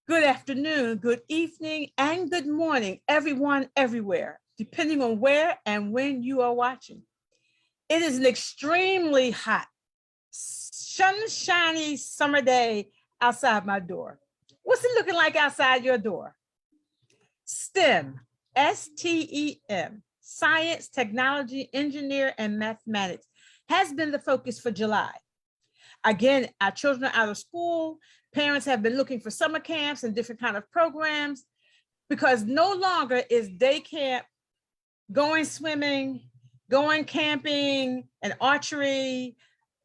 Good afternoon, good evening, and good morning, everyone, everywhere, depending on where and when you are watching. It is an extremely hot, sunshiny summer day outside my door. What's it looking like outside your door? STEM, S.T.E.M, Science, Technology, Engineer, and Mathematics has been the focus for July. Again, our children are out of school. Parents have been looking for summer camps and different kind of programs because no longer is day camp, going swimming, going camping, and archery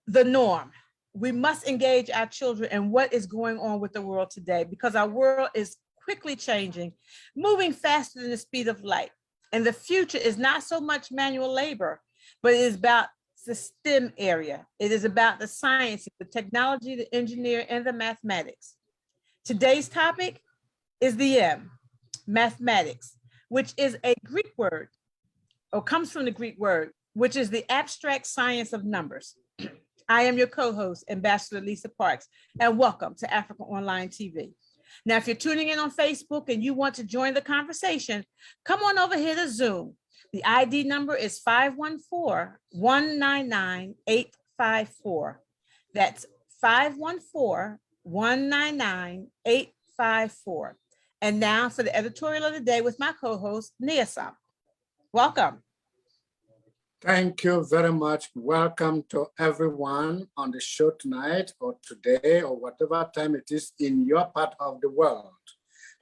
the norm. We must engage our children in what is going on with the world today because our world is quickly changing, moving faster than the speed of light. And the future is not so much manual labor, but it is about the STEM area. It is about the science, the technology, the engineer, and the mathematics. Today's topic is the M, mathematics, which is a Greek word, or comes from the Greek word, which is the abstract science of numbers. I am your co-host, Ambassador Lisa Parks, and welcome to Africaonline TV. Now, if you're tuning in on Facebook and you want to join the conversation, come on over here to Zoom. The ID number is 514-199-854. That's 514-199-854. And now for the editorial of the day with my co-host, S.T.E.M. Welcome. Thank you very much. Welcome to everyone on the show tonight or today or whatever time it is in your part of the world.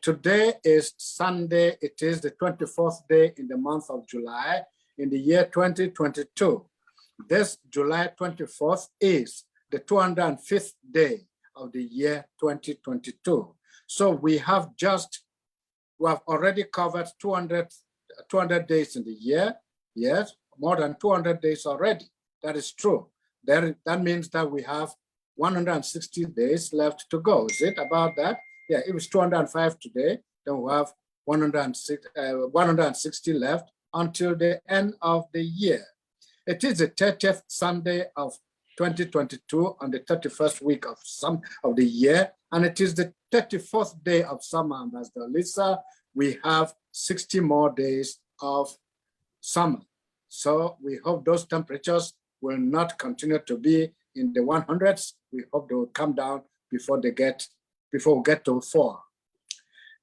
Today is Sunday. It is the 24th day in the month of July in the year 2022. This July 24th is the 205th day of the year 2022. So we have already covered 200 days in the year. Yes, more than 200 days already. That is true. That means that we have 160 days left to go. Is it about that? Yeah, it was 205 today. Then we have 160 left until the end of the year. It is the 30th Sunday of 2022 on the 31st week of the year, and it is the 34th day of summer, Ambassador Lisa. We have 60 more days of summer. So we hope those temperatures will not continue to be in the 100s. We hope they will come down before we get to fall.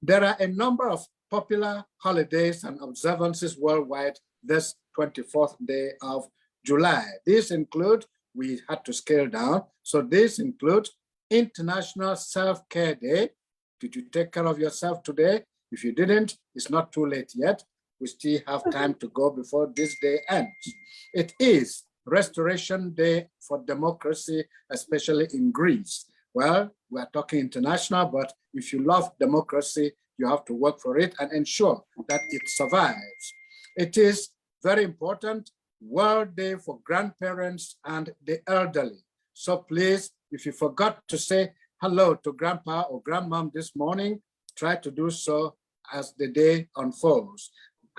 There are a number of popular holidays and observances worldwide this 24th day of July. These include, we had to scale down, so these include International Self-Care Day. Did you take care of yourself today? If you didn't, it's not too late yet. We still have time to go before this day ends. It is Restoration Day for Democracy, especially in Greece. Well, we're talking international, but if you love democracy, you have to work for it and ensure that it survives. It is very important World Day for Grandparents and the Elderly. So please, if you forgot to say hello to Grandpa or Grandmom this morning, try to do so as the day unfolds.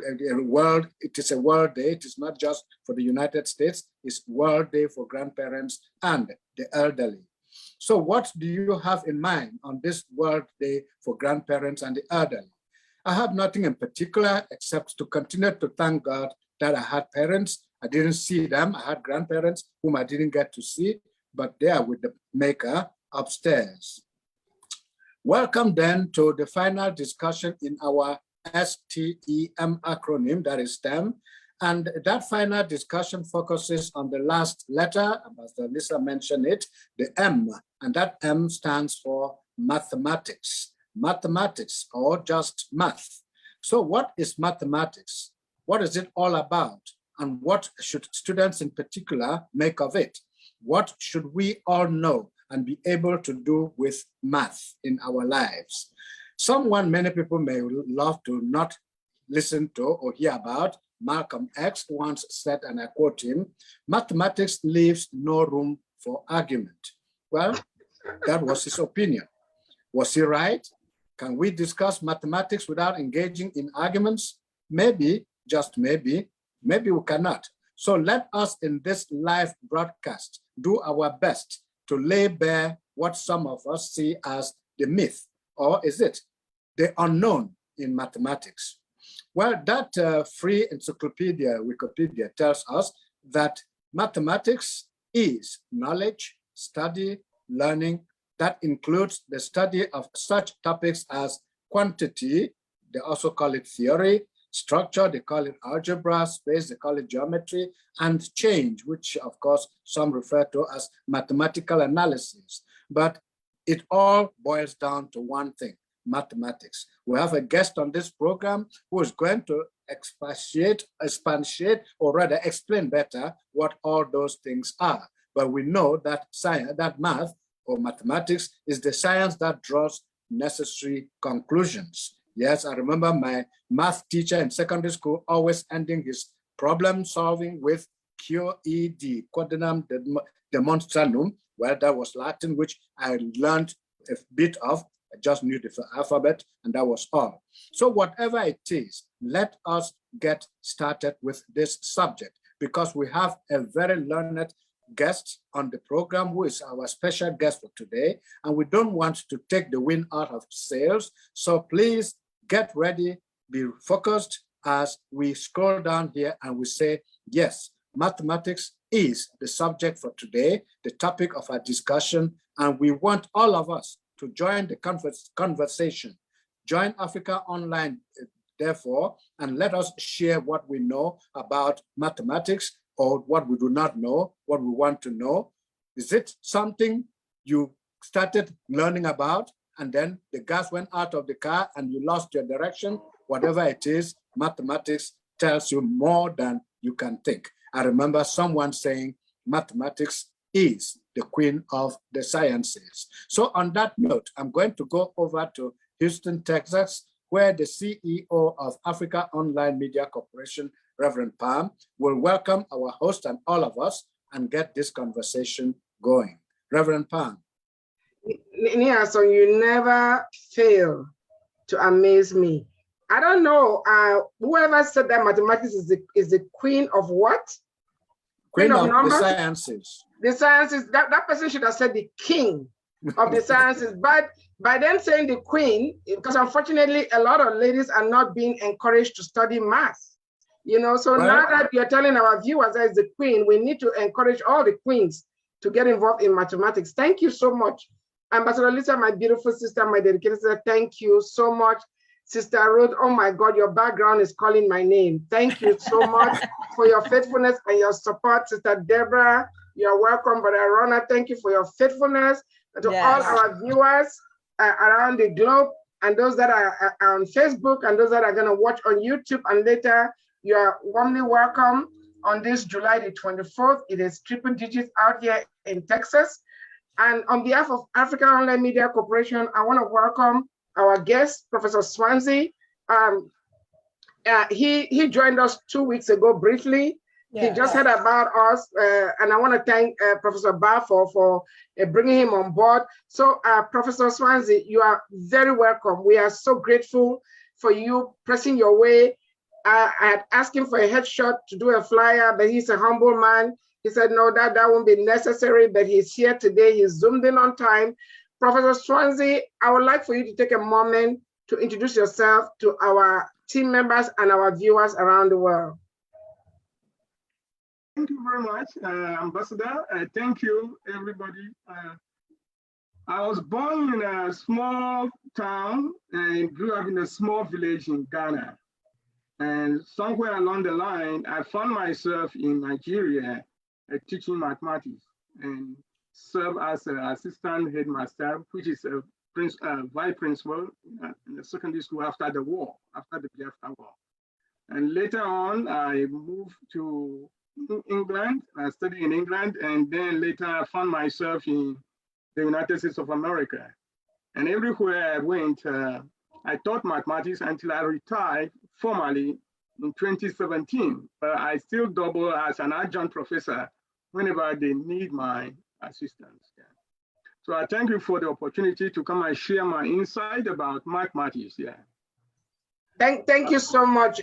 It is a World Day. It is not just for the United States. It's World Day for Grandparents and the Elderly. So what do you have in mind on this World Day for Grandparents and the Elderly? I have nothing in particular except to continue to thank God that I had parents. I didn't see them. I had grandparents whom I didn't get to see, but they are with the Maker upstairs. Welcome then to the final discussion in our S.T.E.M acronym, that is STEM. And that final discussion focuses on the last letter, as Lisa mentioned it, the M, and that M stands for mathematics. Mathematics, or just math. So what is mathematics? What is it all about? And what should students in particular make of it? What should we all know and be able to do with math in our lives? Many people may love to not listen to or hear about. Malcolm X once said, and I quote him, "Mathematics leaves no room for argument." Well, that was his opinion. Was he right? Can we discuss mathematics without engaging in arguments? Maybe, just maybe we cannot. So let us in this live broadcast do our best to lay bare what some of us see as the myth or is it the unknown in mathematics? Well, that free encyclopedia, Wikipedia, tells us that mathematics is knowledge, study, learning that includes the study of such topics as quantity, they also call it theory, structure, they call it algebra, space, they call it geometry, and change, which of course some refer to as mathematical analysis. But it all boils down to one thing: mathematics. We have a guest on this program who is going to expatiate, or rather explain better what all those things are. But we know that science, that math or mathematics is the science that draws necessary conclusions. Yes, I remember my math teacher in secondary school always ending his problem solving with QED, quodlinum demonstranum. Well, that was Latin, which I learned a bit of. I just knew the alphabet, and that was all. So whatever it is, let us get started with this subject, because we have a very learned guest on the program who is our special guest for today, and we don't want to take the wind out of sails. So please get ready, be focused as we scroll down here and we say, yes, mathematics is the subject for today, the topic of our discussion, and we want all of us to join the conversation. Join Africaonline, therefore, and let us share what we know about mathematics, or what we do not know, what we want to know. Is it something you started learning about and then the gas went out of the car and you lost your direction? Whatever it is, mathematics tells you more than you can think. I remember someone saying mathematics is the queen of the sciences. So on that note, I'm going to go over to Houston, Texas, where the CEO of Africaonline Media Corporation, Reverend Palm, will welcome our host and all of us and get this conversation going. Reverend Palm. Yeah, so you never fail to amaze me. I don't know, whoever said that mathematics is the queen of what? Queen of the sciences. The sciences, that person should have said the king of the sciences. But by them saying the queen, because unfortunately a lot of ladies are not being encouraged to study math. You know, so now that you're telling our viewers that is the queen, we need to encourage all the queens to get involved in mathematics. Thank you so much. Ambassador Lisa, my beautiful sister, my dedicated sister, thank you so much. Sister Ruth, oh my God, your background is calling my name. Thank you so much for your faithfulness and your support. Sister Deborah, you're welcome. Brother Rona, thank you for your faithfulness. And to all our viewers around the globe, and those that are on Facebook, and those that are gonna watch on YouTube and later, you are warmly welcome on this July the 24th. It is triple digits out here in Texas. And on behalf of Africaonline Media Corporation, I want to welcome our guest, Professor Swansea. He joined us 2 weeks ago briefly. He just heard about us, and I want to thank Professor Ba for bringing him on board. So Professor Swansea, you are very welcome. We are so grateful for you pressing your way. I had asked him for a headshot to do a flyer, but he's a humble man. He said, no, that won't be necessary, but he's here today. He's zoomed in on time. Professor Swansea, I would like for you to take a moment to introduce yourself to our team members and our viewers around the world. Thank you very much, Ambassador. Thank you, everybody. I was born in a small town and grew up in a small village in Ghana. And somewhere along the line, I found myself in Nigeria teaching mathematics and serve as an assistant headmaster, which is a vice principal in the secondary school after the war, after the Biafra War. And later on, I moved to England. I studied in England, and then later I found myself in the United States of America. And everywhere I went, I taught mathematics until I retired formally in 2017. But I still double as an adjunct professor whenever they need my assistance. Yeah. So I thank you for the opportunity to come and share my insight about mathematics. Yeah. Thank you so much,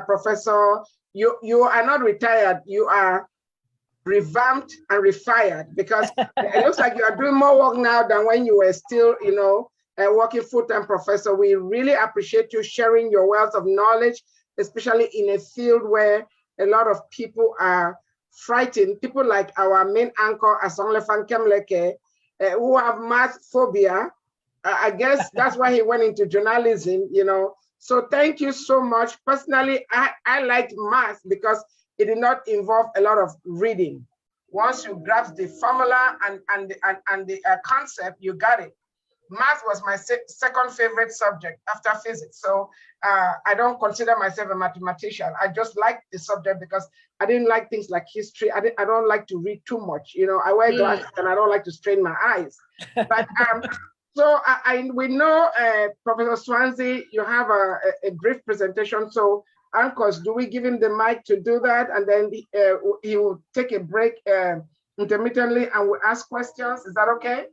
Professor. You are not retired. You are revamped and refired, because it looks like you are doing more work now than when you were still, you know, working full-time professor. We really appreciate you sharing your wealth of knowledge, especially in a field where a lot of people are frightened. People like our main anchor, Asonglefac Nkemleke, who have math phobia. I guess that's why he went into journalism, you know. So thank you so much. Personally, I liked math because it did not involve a lot of reading. Once you grasp the formula and the concept, you got it. Math was my second favorite subject after physics. So I don't consider myself a mathematician. I just like the subject because I didn't like things like history. I don't like to read too much. You know, I wear glasses and I don't like to strain my eyes. But so we know, Professor Swansea, you have a brief presentation. So Anchors, do we give him the mic to do that? And then he will take a break intermittently and we'll ask questions. Is that okay?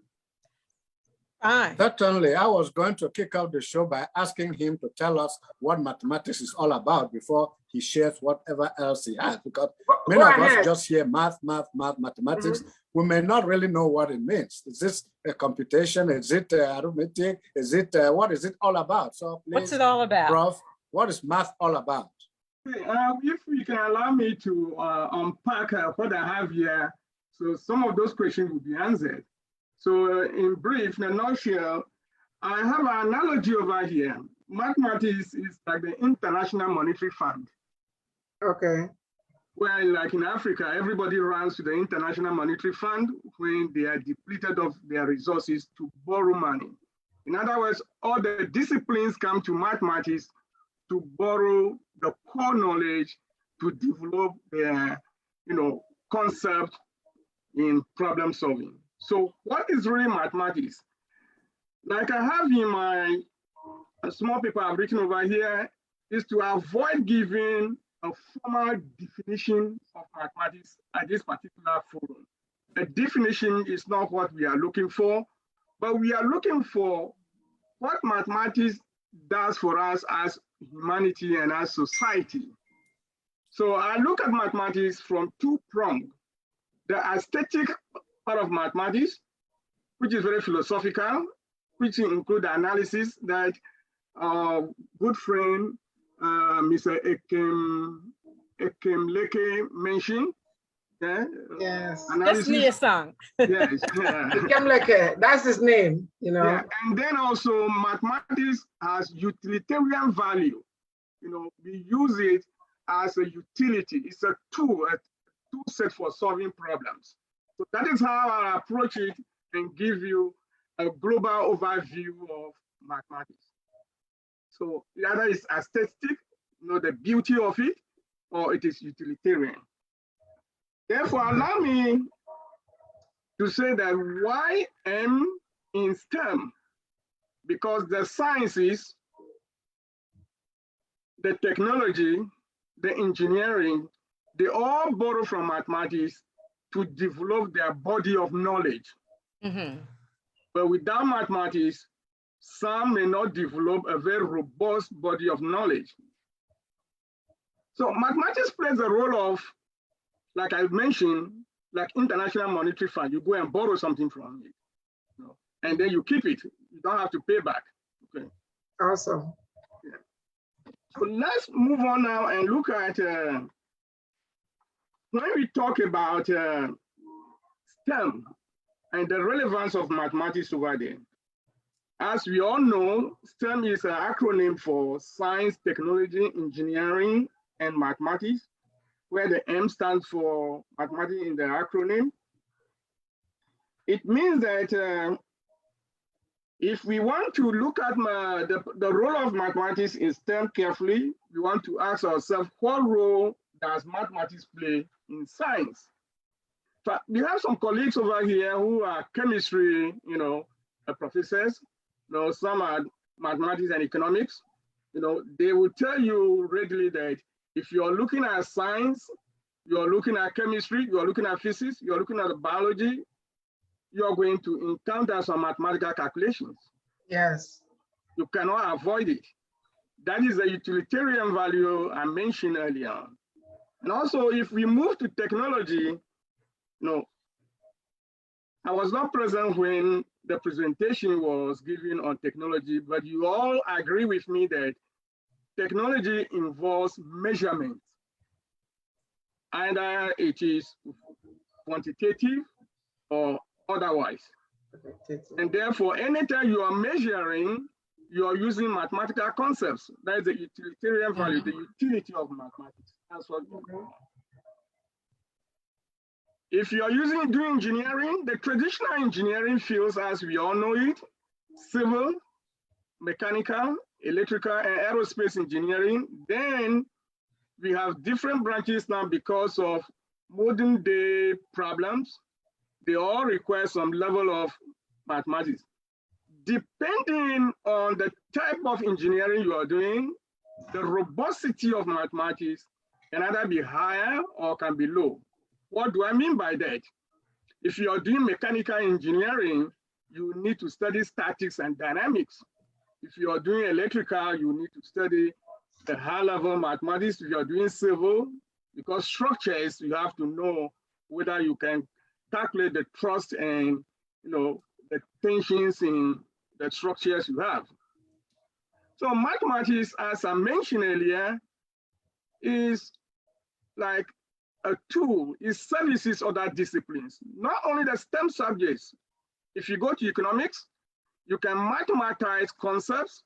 Fine. Certainly, I was going to kick out the show by asking him to tell us what mathematics is all about before he shares whatever else he has, because many of us just hear mathematics. We may not really know what it means. Is this a computation? Is it arithmetic? Is it, what is it all about? So please, what's it all about? Prof, what is math all about? If you can allow me to unpack what I have here, so some of those questions will be answered. So in brief, in a nutshell, I have an analogy over here. Mathematics is like the International Monetary Fund. Okay. Well, like in Africa, everybody runs to the International Monetary Fund when they are depleted of their resources to borrow money. In other words, all the disciplines come to mathematics to borrow the core knowledge to develop their, concept in problem solving. So what is really mathematics? Like I have in my small paper I've written over here, is to avoid giving a formal definition of mathematics at this particular forum. A definition is not what we are looking for, but we are looking for what mathematics does for us as humanity and as society. So I look at mathematics from two prongs. The aesthetic part of mathematics, which is very philosophical, which include the analysis that good friend Mr. Nkemleke mentioned. Yes. That's me a song. Yes. Nkemleke, that's his name, Yeah. And then also mathematics has utilitarian value. We use it as a utility. It's a tool set for solving problems. So that is how I approach it and give you a global overview of mathematics. So either it's aesthetic, the beauty of it, or it is utilitarian. Therefore, allow me to say that why M in STEM? Because the sciences, the technology, the engineering, they all borrow from mathematics to develop their body of knowledge. But without mathematics, some may not develop a very robust body of knowledge. So mathematics plays a role of, like I mentioned, like International Monetary Fund. You go and borrow something from it, and then you keep it. You don't have to pay back. Okay. Awesome. Yeah. So let's move on now and look at when we talk about STEM and the relevance of mathematics over there. As we all know, STEM is an acronym for science, technology, engineering, and mathematics, where the M stands for mathematics in the acronym. It means that if we want to look at the role of mathematics in STEM carefully, we want to ask ourselves, what role does mathematics play in science? So we have some colleagues over here who are chemistry, professors. Some are mathematics and economics. They will tell you readily that if you're looking at science, you're looking at chemistry, you're looking at physics, you're looking at biology, you're going to encounter some mathematical calculations. Yes. You cannot avoid it. That is the utilitarian value I mentioned earlier on. And also, if we move to technology, I was not present when the presentation was given on technology, but you all agree with me that technology involves measurement. Either it is quantitative or otherwise. And therefore, anytime you are measuring, you are using mathematical concepts. That is the utilitarian value, the utility of mathematics. That's what. If you are doing engineering, the traditional engineering fields, as we all know it, civil, mechanical, electrical, and aerospace engineering, then we have different branches now because of modern day problems. They all require some level of mathematics. Depending on the type of engineering you are doing, the robustity of mathematics can either be higher or can be low. What do I mean by that? If you are doing mechanical engineering, you need to study statics and dynamics. If you are doing electrical, you need to study the high level mathematics. If you are doing civil, because structures, you have to know whether you can calculate the thrust and the tensions in the structures you have. So mathematics, as I mentioned earlier, is like a tool. It services other disciplines, not only the STEM subjects. If you go to economics, you can mathematize concepts,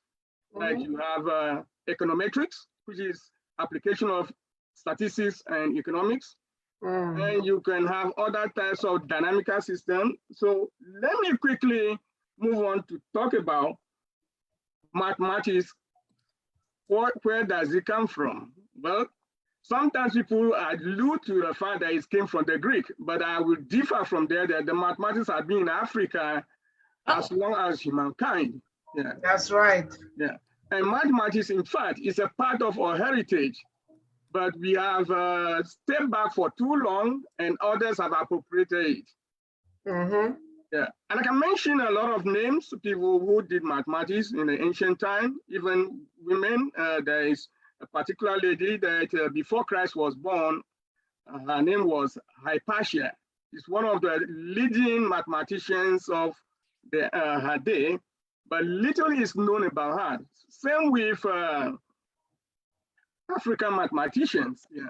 like you have econometrics, which is application of statistics and economics. And you can have other types of dynamical systems. So let me quickly move on to talk about mathematics. Where does it come from? Well, sometimes people allude to the fact that it came from the Greek, but I will differ from there that the mathematics have been in Africa as long as humankind. Yeah, that's right. Yeah, and mathematics, in fact, is a part of our heritage, but we have stepped back for too long, and others have appropriated it. Yeah, and I can mention a lot of names, people who did mathematics in the ancient time, even women. There is a particular lady that before Christ was born, her name was Hypatia. She's one of the leading mathematicians of her day, but little is known about her. Same with African mathematicians. Yeah.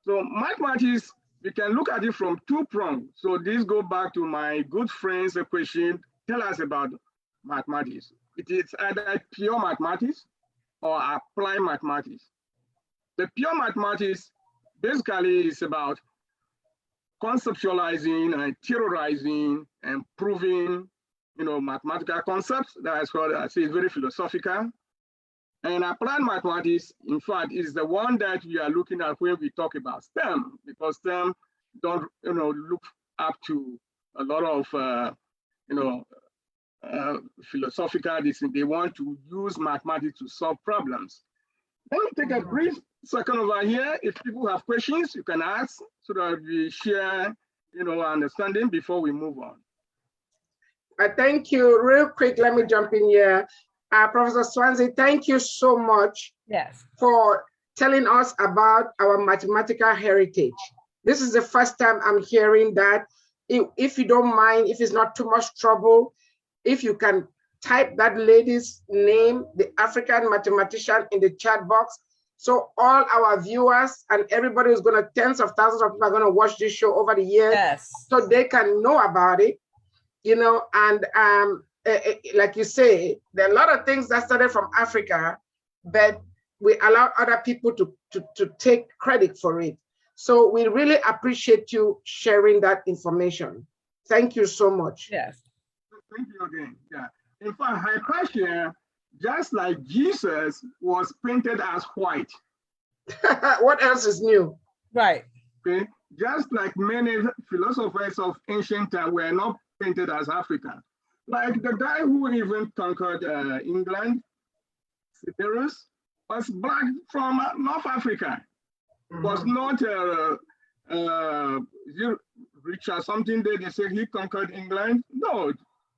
So mathematics, we can look at it from two prongs. So this goes back to my good friend's question. Tell us about mathematics. It is either pure mathematics or applied mathematics. The pure mathematics basically is about conceptualizing and theorizing and proving, mathematical concepts. That's what I say is very philosophical. And applied mathematics, in fact, is the one that we are looking at when we talk about STEM, because STEM don't, look up to a lot of, philosophical. They want to use mathematics to solve problems. Let me take a brief second over here. If people have questions, you can ask so that we share, understanding before we move on. Thank you. Real quick, let me jump in here. Professor Swansea, thank you so much for telling us about our mathematical heritage. This is the first time I'm hearing that. If you don't mind, if it's not too much trouble, if you can type that lady's name, the African mathematician, in the chat box, so all our viewers and everybody who's going to, tens of thousands of people are going to watch this show over the years, so they can know about it, and like you say, there are a lot of things that started from Africa, but we allow other people to take credit for it. So we really appreciate you sharing that information. Thank you so much. Yes. Thank you again. Yeah. In fact, Hypatia, just like Jesus, was painted as white. What else is new? Right. Okay. Just like many philosophers of ancient time were not painted as African. Like the guy who even conquered England, Cyprus, was black from North Africa. Was not Richard something that they say he conquered England. No,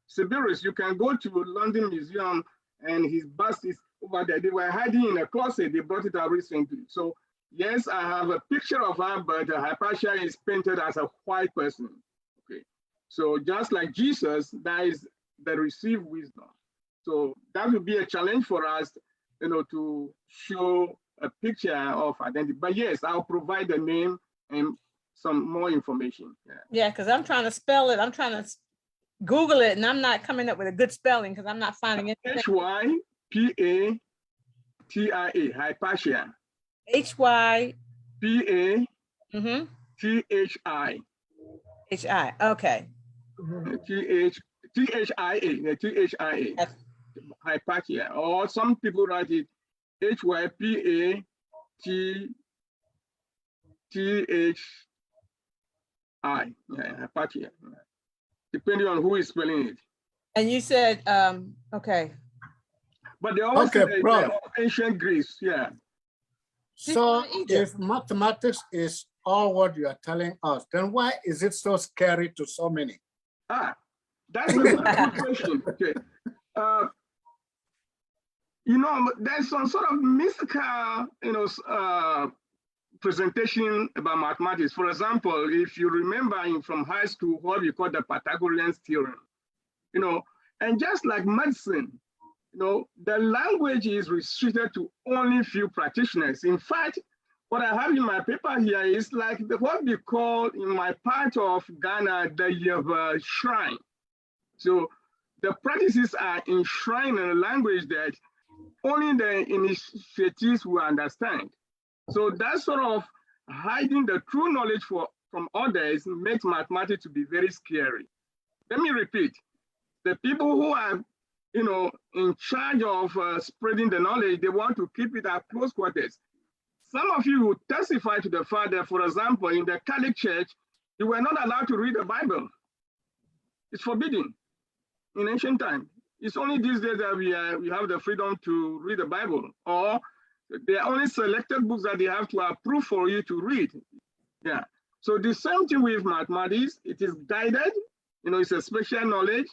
Cyprus, you can go to London Museum and his bust is over there. They were hiding in a closet. They brought it out recently. So yes, I have a picture of her, but Hypatia is painted as a white person. Okay. So just like Jesus, that is the received wisdom. So that would be a challenge for us, to show a picture of identity. But yes, I'll provide the name and some more information. Yeah, because I'm trying to spell it. I'm trying to Google it, and I'm not coming up with a good spelling because I'm not finding it. Hypatia, Hypatia. H-Y. P-A-T-H-I. H-I. Okay. T-H-I-A. T-H-I-A. Hypatia. Or some people write it H-Y-P-A-T-H-I. Yeah, Hypatia. Depending on who is spelling it. And you said, okay. But they always say the ancient Greece, yeah. So if mathematics is all what you are telling us, then why is it so scary to so many? That's a good question. Okay. There's some sort of mystical, presentation about mathematics. For example, if you remember from high school, what we call the Pythagorean theorem, and just like medicine, the language is restricted to only few practitioners. In fact, what I have in my paper here is like what we call in my part of Ghana, the shrine. So the practices are enshrined in a language that only the initiates will understand. So that sort of hiding the true knowledge from others makes mathematics to be very scary. Let me repeat, the people who are in charge of spreading the knowledge, they want to keep it at close quarters. Some of you will testify to the fact that, for example, in the Catholic Church, you were not allowed to read the Bible. It's forbidden in ancient time. It's only these days that we have the freedom to read the Bible, or there are only selected books that they have to approve for you to read. Yeah. So the same thing with mathematics, it is guided, it's a special knowledge.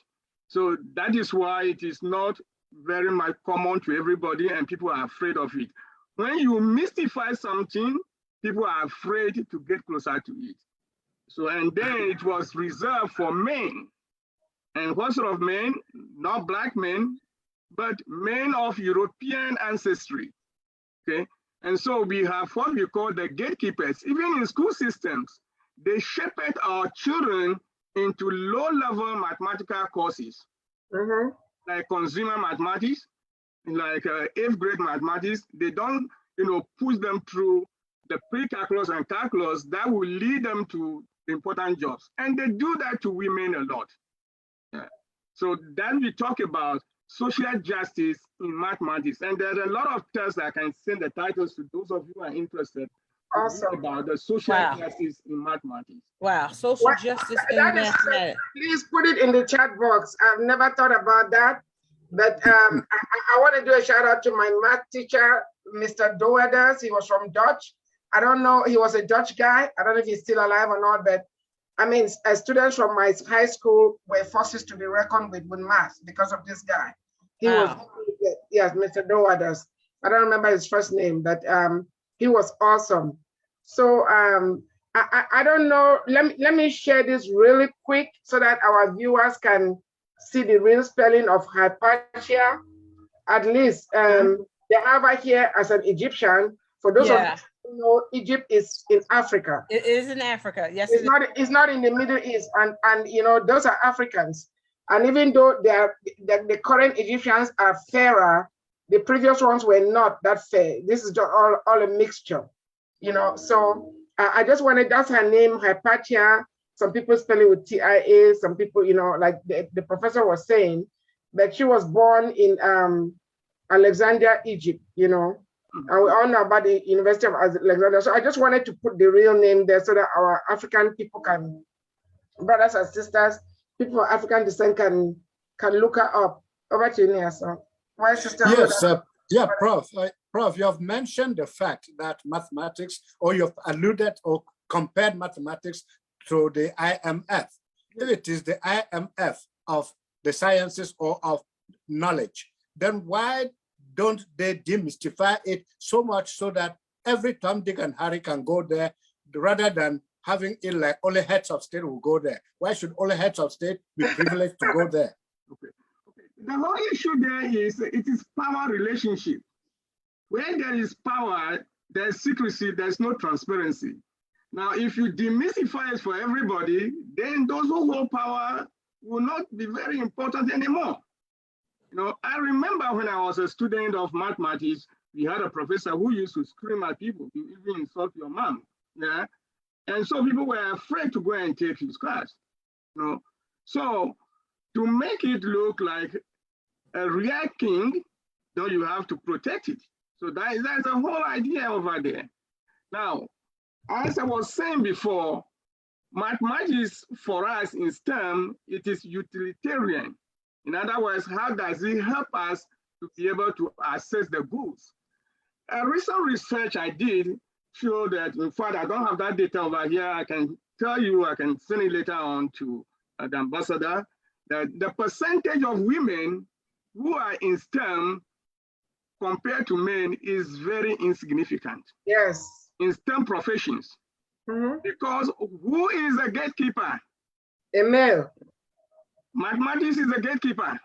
So that is why it is not very much common to everybody and people are afraid of it. When you mystify something, people are afraid to get closer to it. So, and then it was reserved for men. And what sort of men? Not black men, but men of European ancestry, okay? And so we have what we call the gatekeepers. Even in school systems, they shepherd our children into low-level mathematical courses, like consumer mathematics, like 8th grade mathematics. They don't, push them through the pre-calculus and calculus that will lead them to important jobs. And they do that to women a lot. Yeah. So then we talk about social justice in mathematics. And there are a lot of tests I can send the titles to those of you who are interested. Awesome. About the social justice in mathematics. Wow, social justice in mathematics. Please put it in the chat box. I've never thought about that. But I want to do a shout out to my math teacher, Mr. Doeders. He was from Dutch. I don't know, he was a Dutch guy. I don't know if he's still alive or not, but I mean, students from my high school were forces to be reckoned with math because of this guy. He was, yes, Mr. Doeders. I don't remember his first name, but he was awesome. So I don't know, let me share this really quick so that our viewers can see the real spelling of Hypatia. At least they have her here as an Egyptian. For those of you who know, Egypt is in Africa. It is in Africa, yes. It's not in the Middle East, and those are Africans. And even though the current Egyptians are fairer, the previous ones were not that fair. This is just all a mixture, So I just wanted, that's her name, Hypatia. Some people spell it with T-I-A, some people, like the professor was saying, but she was born in Alexandria, Egypt, and we all know about the University of Alexandria. So I just wanted to put the real name there so that our African people brothers and sisters, people of African descent can look her up. Over to you, Niasa. My sister. Yes, yeah, Prof. Prof, you have mentioned the fact that mathematics, or you've alluded or compared mathematics to the IMF. If it is the IMF of the sciences or of knowledge, then why don't they demystify it so much so that every Tom, Dick, and Harry can go there rather than having it like only heads of state will go there? Why should only heads of state be privileged to go there? Okay. The whole issue there is it is power relationship. Where there is power, there's secrecy, there's no transparency. Now, if you demystify it for everybody, then those who hold power will not be very important anymore. You know, I remember when I was a student of mathematics, we had a professor who used to scream at people, you even insult your mom. Yeah. And so people were afraid to go and take his class. You know, so to make it look like a real king, then you have to protect it. So that's the whole idea over there. Now, as I was saying before, mathematics for us in STEM, it is utilitarian. In other words, how does it help us to be able to assess the goods? A recent research I did showed that, in fact, I don't have that data over here. I can tell you, I can send it later on to the ambassador, that the percentage of women who are in STEM compared to men is very insignificant. Yes. In STEM professions. Because who is a gatekeeper? A male. Mathematics is a gatekeeper.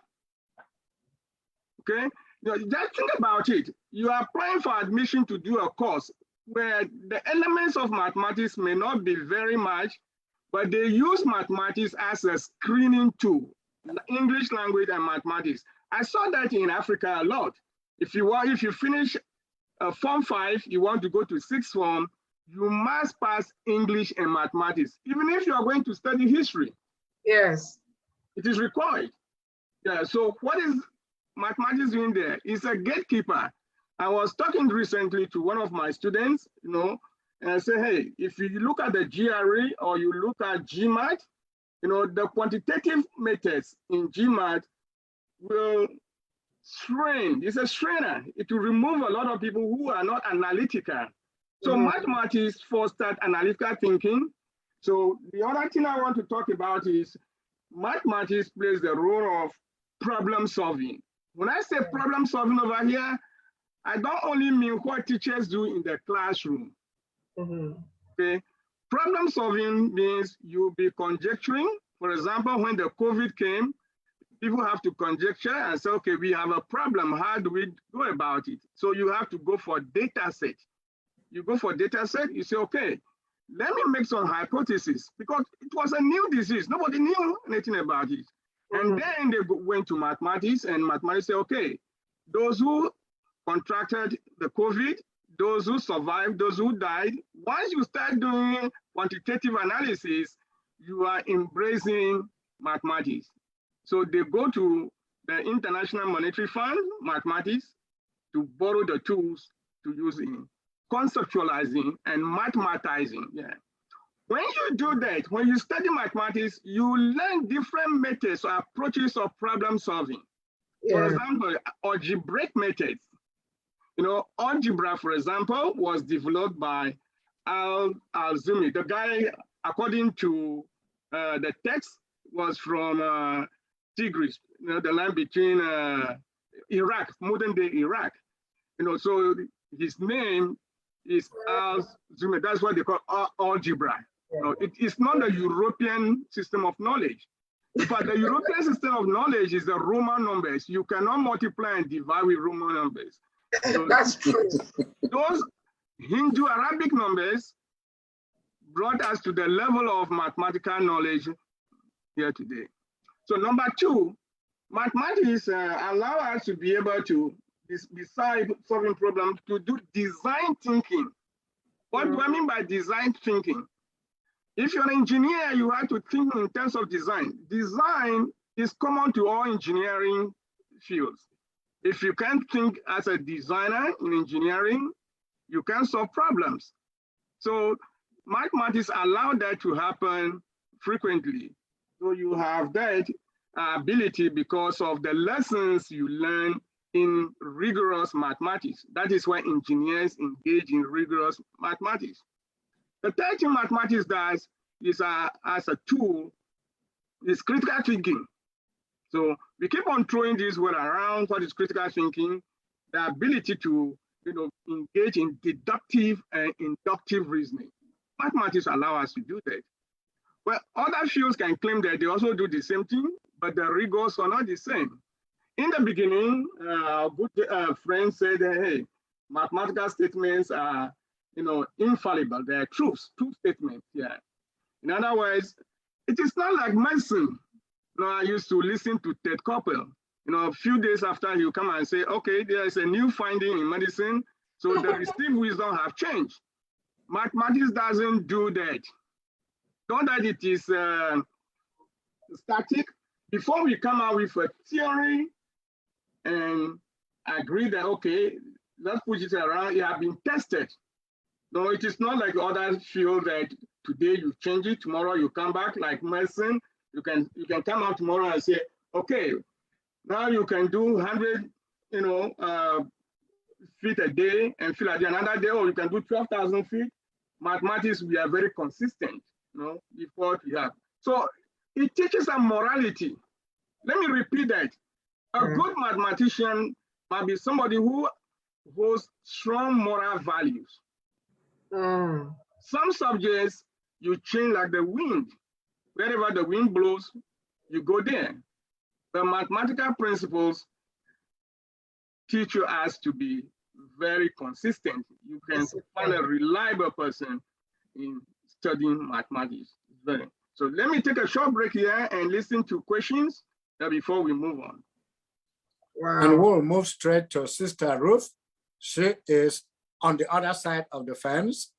Okay, just think about it. You are applying for admission to do a course where the elements of mathematics may not be very much, but they use mathematics as a screening tool, English language and mathematics. I saw that in Africa a lot. If you finish Form 5, you want to go to 6th form, you must pass English and mathematics, even if you are going to study history. Yes. It is required. Yeah, so what is mathematics doing there? It's a gatekeeper. I was talking recently to one of my students, you know, and I say, hey, if you look at the GRE or you look at GMAT, you know, the quantitative methods in GMAT will strain. It's a strainer. It will remove a lot of people who are not analytical. So mathematics fosters analytical thinking. So the other thing I want to talk about is mathematics plays the role of problem solving. When I say problem solving over here, I don't only mean what teachers do in the classroom. Okay, problem solving means you'll be conjecturing. For example, when the COVID came, people have to conjecture and say, okay, we have a problem. How do we go about it? So you have to go for data set. You go for data set, you say, okay, let me make some hypotheses, because it was a new disease. Nobody knew anything about it. And then they went to mathematics, and mathematics say, okay, those who contracted the COVID, those who survived, those who died, once you start doing quantitative analysis, you are embracing mathematics. So they go to the International Monetary Fund, mathematics, to borrow the tools to use in conceptualizing and mathematizing. Yeah. When you do that, when you study mathematics, you learn different methods or approaches of problem solving. For example, algebraic methods. You know, algebra, for example, was developed by Al-Zumi. The guy, according to the text, was from Tigris, you know, the land between Iraq, modern day Iraq. You know, so his name is Al-Zumi. That's what they call algebra. You know, it is not a European system of knowledge. But the European system of knowledge is the Roman numbers. You cannot multiply and divide with Roman numbers. So that's true. Those Hindu-Arabic numbers brought us to the level of mathematical knowledge here today. So number two, mathematics allow us to be able to, besides solving problems, to do design thinking. What do I mean by design thinking? If you're an engineer, you have to think in terms of design. Design is common to all engineering fields. If you can't think as a designer in engineering, you can't solve problems. So mathematics allow that to happen frequently. So you have that ability because of the lessons you learn in rigorous mathematics. That is why engineers engage in rigorous mathematics. The third thing mathematics does is as a tool is critical thinking. So we keep on throwing this word around. What is critical thinking? The ability to engage in deductive and inductive reasoning. mathematics allow us to do that. Well, other fields can claim that they also do the same thing, but the rigors are not the same. In the beginning, a good friend said, hey, mathematical statements are, infallible. They are true statements. Yeah. In other words, it is not like medicine. I used to listen to Ted Koppel. A few days after he'll come and say, okay, there is a new finding in medicine, so the received wisdom have changed. Mathematics doesn't do that. Not that it is static. Before we come out with a theory and agree that, okay, let's push it around, it has been tested. No, it is not like other fields that today you change it, tomorrow you come back, like medicine. You can come out tomorrow and say, okay, now you can do 100, feet a day and feel like another day, or you can do 12,000 feet. Mathematics, we are very consistent, before we have. So it teaches a morality. Let me repeat that. A good mathematician might be somebody who holds strong moral values. Some subjects, you change like the wind. Wherever the wind blows, you go there. The mathematical principles teach us to be very consistent. You can find a reliable person in studying mathematics. So let me take a short break here and listen to questions before we move on. Wow. And we'll move straight to Sister Ruth. She is on the other side of the fence.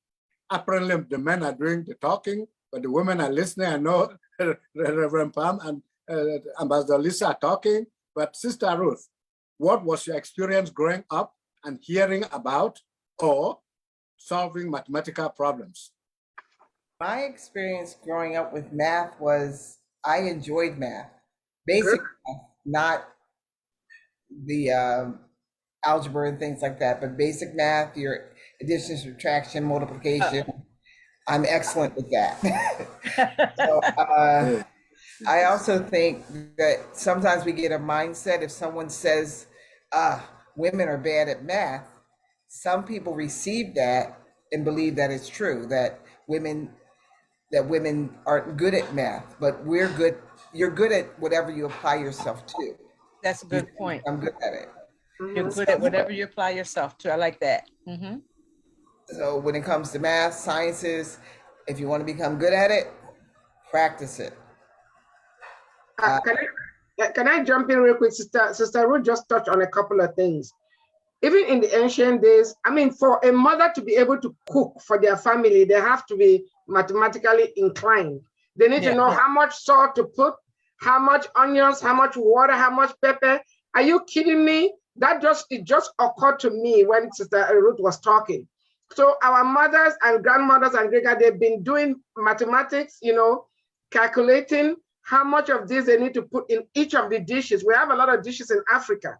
Apparently, the men are doing the talking, but the women are listening. I know Reverend Pam and Ambassador Lisa are talking. But Sister Ruth, what was your experience growing up and hearing about or solving mathematical problems? My experience growing up with math was I enjoyed math, basic math, not the algebra and things like that, but basic math, your addition, subtraction, multiplication. I'm excellent with that. So, I also think that sometimes we get a mindset if someone says women are bad at math, some people receive that and believe that it's true, that women aren't good at math, but we're good. You're good at whatever you apply yourself to. That's a good point. I'm good at it. You're good at whatever you apply yourself to. I like that. So when it comes to math, sciences, if you want to become good at it, practice it. Can I jump in real quick? Sister Ruth just touched on a couple of things. Even in the ancient days, I mean, for a mother to be able to cook for their family, they have to be mathematically inclined. They need to know how much salt to put, how much onions, how much water, how much pepper. Are you kidding me? It just occurred to me when Sister Ruth was talking. So our mothers and grandmothers and great, they've been doing mathematics, calculating how much of this they need to put in each of the dishes. We have a lot of dishes in Africa.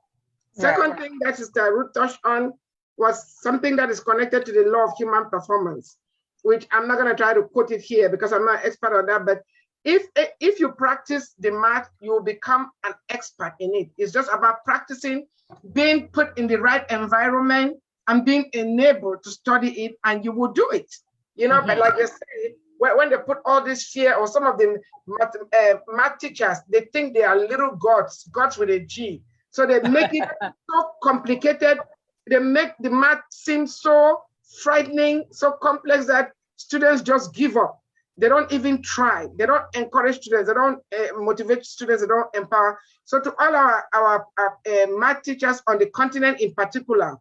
Second thing that Sister Ruth touched on was something that is connected to the law of human performance, which I'm not going to try to quote it here because I'm not an expert on that. But if you practice the math, you will become an expert in it. It's just about practicing, being put in the right environment and being enabled to study it, and you will do it. But like you say, when they put all this fear, or some of the math teachers, they think they are little gods with a G. So they make it so complicated. They make the math seem so frightening, so complex that students just give up. They don't even try. They don't encourage students. They don't motivate students. They don't empower. So to all our math teachers on the continent in particular,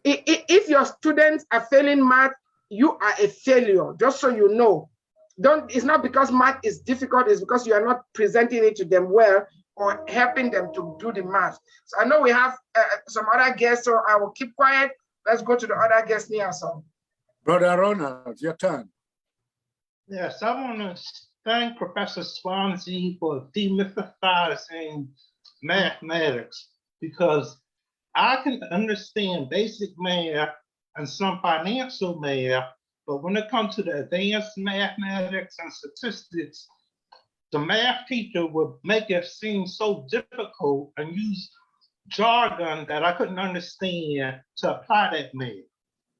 if your students are failing math, you are a failure, just so you know. It's not because math is difficult, it's because you are not presenting it to them well or helping them to do the math. So I know we have some other guests, so I will keep quiet. Let's go to the other guests near us. Brother Ronald, your turn. Yes, I want to thank Professor Swansea for demythifying mathematics, because I can understand basic math and some financial math, but when it comes to the advanced mathematics and statistics, the math teacher would make it seem so difficult and use jargon that I couldn't understand to apply that math.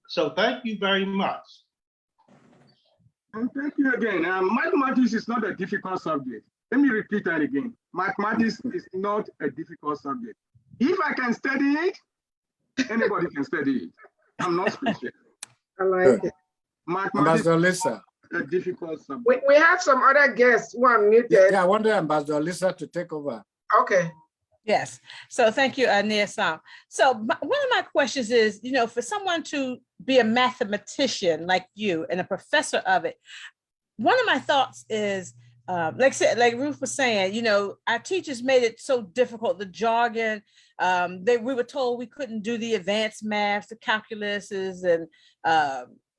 So thank you very much. And thank you again. Mathematics is not a difficult subject. Let me repeat that again. Mathematics is not a difficult subject. If I can study it, anybody can study it. I'm not special. I like it. Mathematics Ambassador Lisa. is a difficult subject. We have some other guests who are muted. Yeah, I want Ambassador Lisa to take over. Okay. Yes. So thank you, Nia Sam. So one of my questions is, you know, for someone to be a mathematician like you and a professor of it, one of my thoughts is, like Ruth was saying, you know, our teachers made it so difficult, the jargon. We were told we couldn't do the advanced maths, the calculuses, and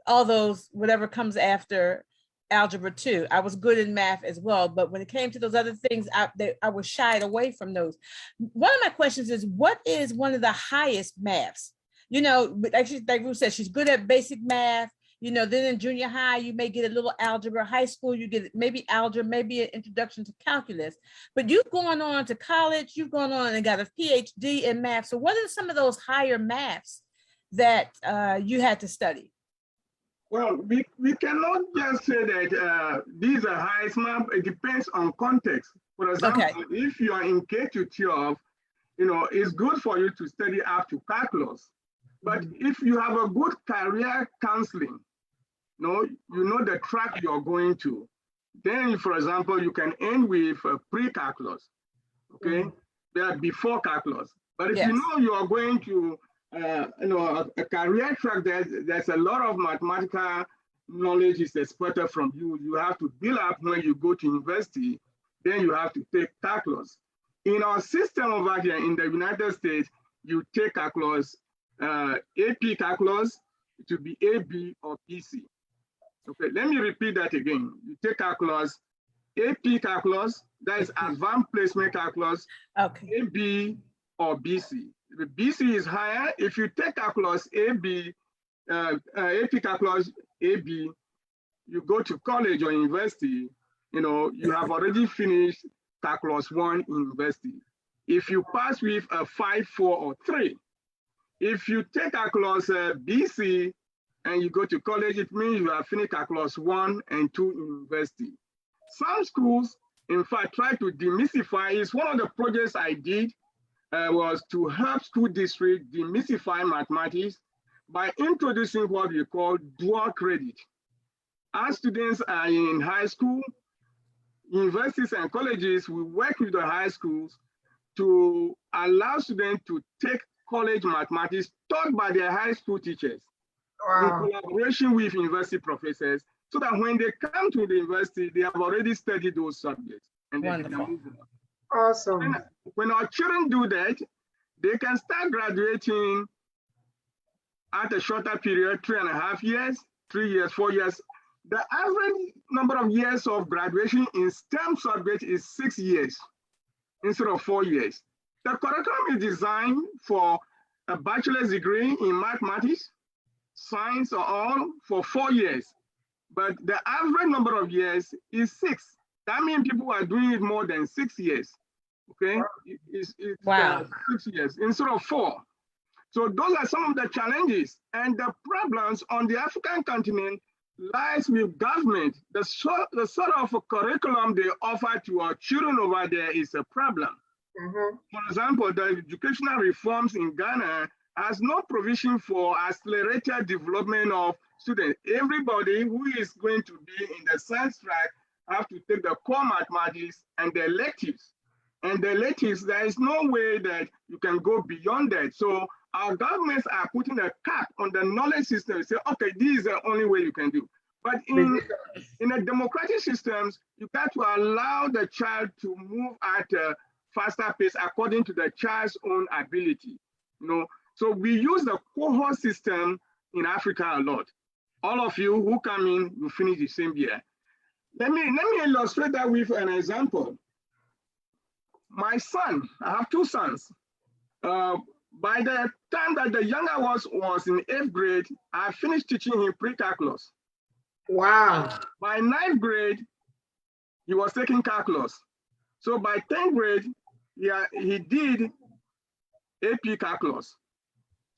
all those, whatever comes after Algebra 2. I was good in math as well, but when it came to those other things, I was shied away from those. One of my questions is, what is one of the highest maths? You know, like Ruth said, she's good at basic math. You know, then in junior high, you may get a little algebra. High school, you get maybe algebra, maybe an introduction to calculus. But you've gone on to college, you've gone on and got a PhD in math. So what are some of those higher maths that you had to study? Well, we cannot just say that these are highest math. It depends on context. For example, if you are in K to 12, you know, it's good for you to study up to calculus. But if you have a good career counseling, you know the track you're going to, then, for example, you can end with pre-calculus, okay? Before calculus. But if you know you are going to, a career track, there's a lot of mathematical knowledge is expected from you. You have to build up when you go to university, then you have to take calculus. In our system over here in the United States, you take calculus, AP calculus to be AB or BC. Okay, let me repeat that again. You take calculus, AP calculus, that is advanced placement calculus, AB or BC. The BC is higher. If you take calculus AB, AP calculus AB, you go to college or university, you know, you have already finished calculus 1 in university. If you pass with a 5, 4, or 3, if you take calculus BC and you go to college, it means you have finished calculus 1 and 2 in university. Some schools, in fact, try to demystify. It's one of the projects I did was to help school districts demystify mathematics by introducing what we call dual credit. As students are in high school, universities and colleges, we work with the high schools to allow students to take college mathematics taught by their high school teachers in collaboration with university professors, so that when they come to the university, they have already studied those subjects. And wonderful. Awesome. And when our children do that, they can start graduating at a shorter period, 3.5 years, 3 years, 4 years. The average number of years of graduation in STEM subjects is 6 years instead of 4 years. The curriculum is designed for a bachelor's degree in mathematics, science, or all for 4 years. But the average number of years is 6. That means people are doing it more than 6 years. Okay, it's 6 years instead of 4. So those are some of the challenges and the problems on the African continent lies with government. The sort of a curriculum they offer to our children over there is a problem. For example, the educational reforms in Ghana has no provision for accelerated development of students. Everybody who is going to be in the science track have to take the core mathematics and the electives. And the electives, there is no way that you can go beyond that. So our governments are putting a cap on the knowledge system. Say, okay, this is the only way you can do. But in a democratic systems, you got to allow the child to move at a faster pace according to the child's own ability. You know, so we use the cohort system in Africa a lot. All of you who come in, you finish the same year. Let me illustrate that with an example. My son, I have 2 sons. By the time that the younger was in 8th grade, I finished teaching him pre-calculus. Wow. By 9th grade, he was taking calculus. So by 10th grade, he did AP calculus.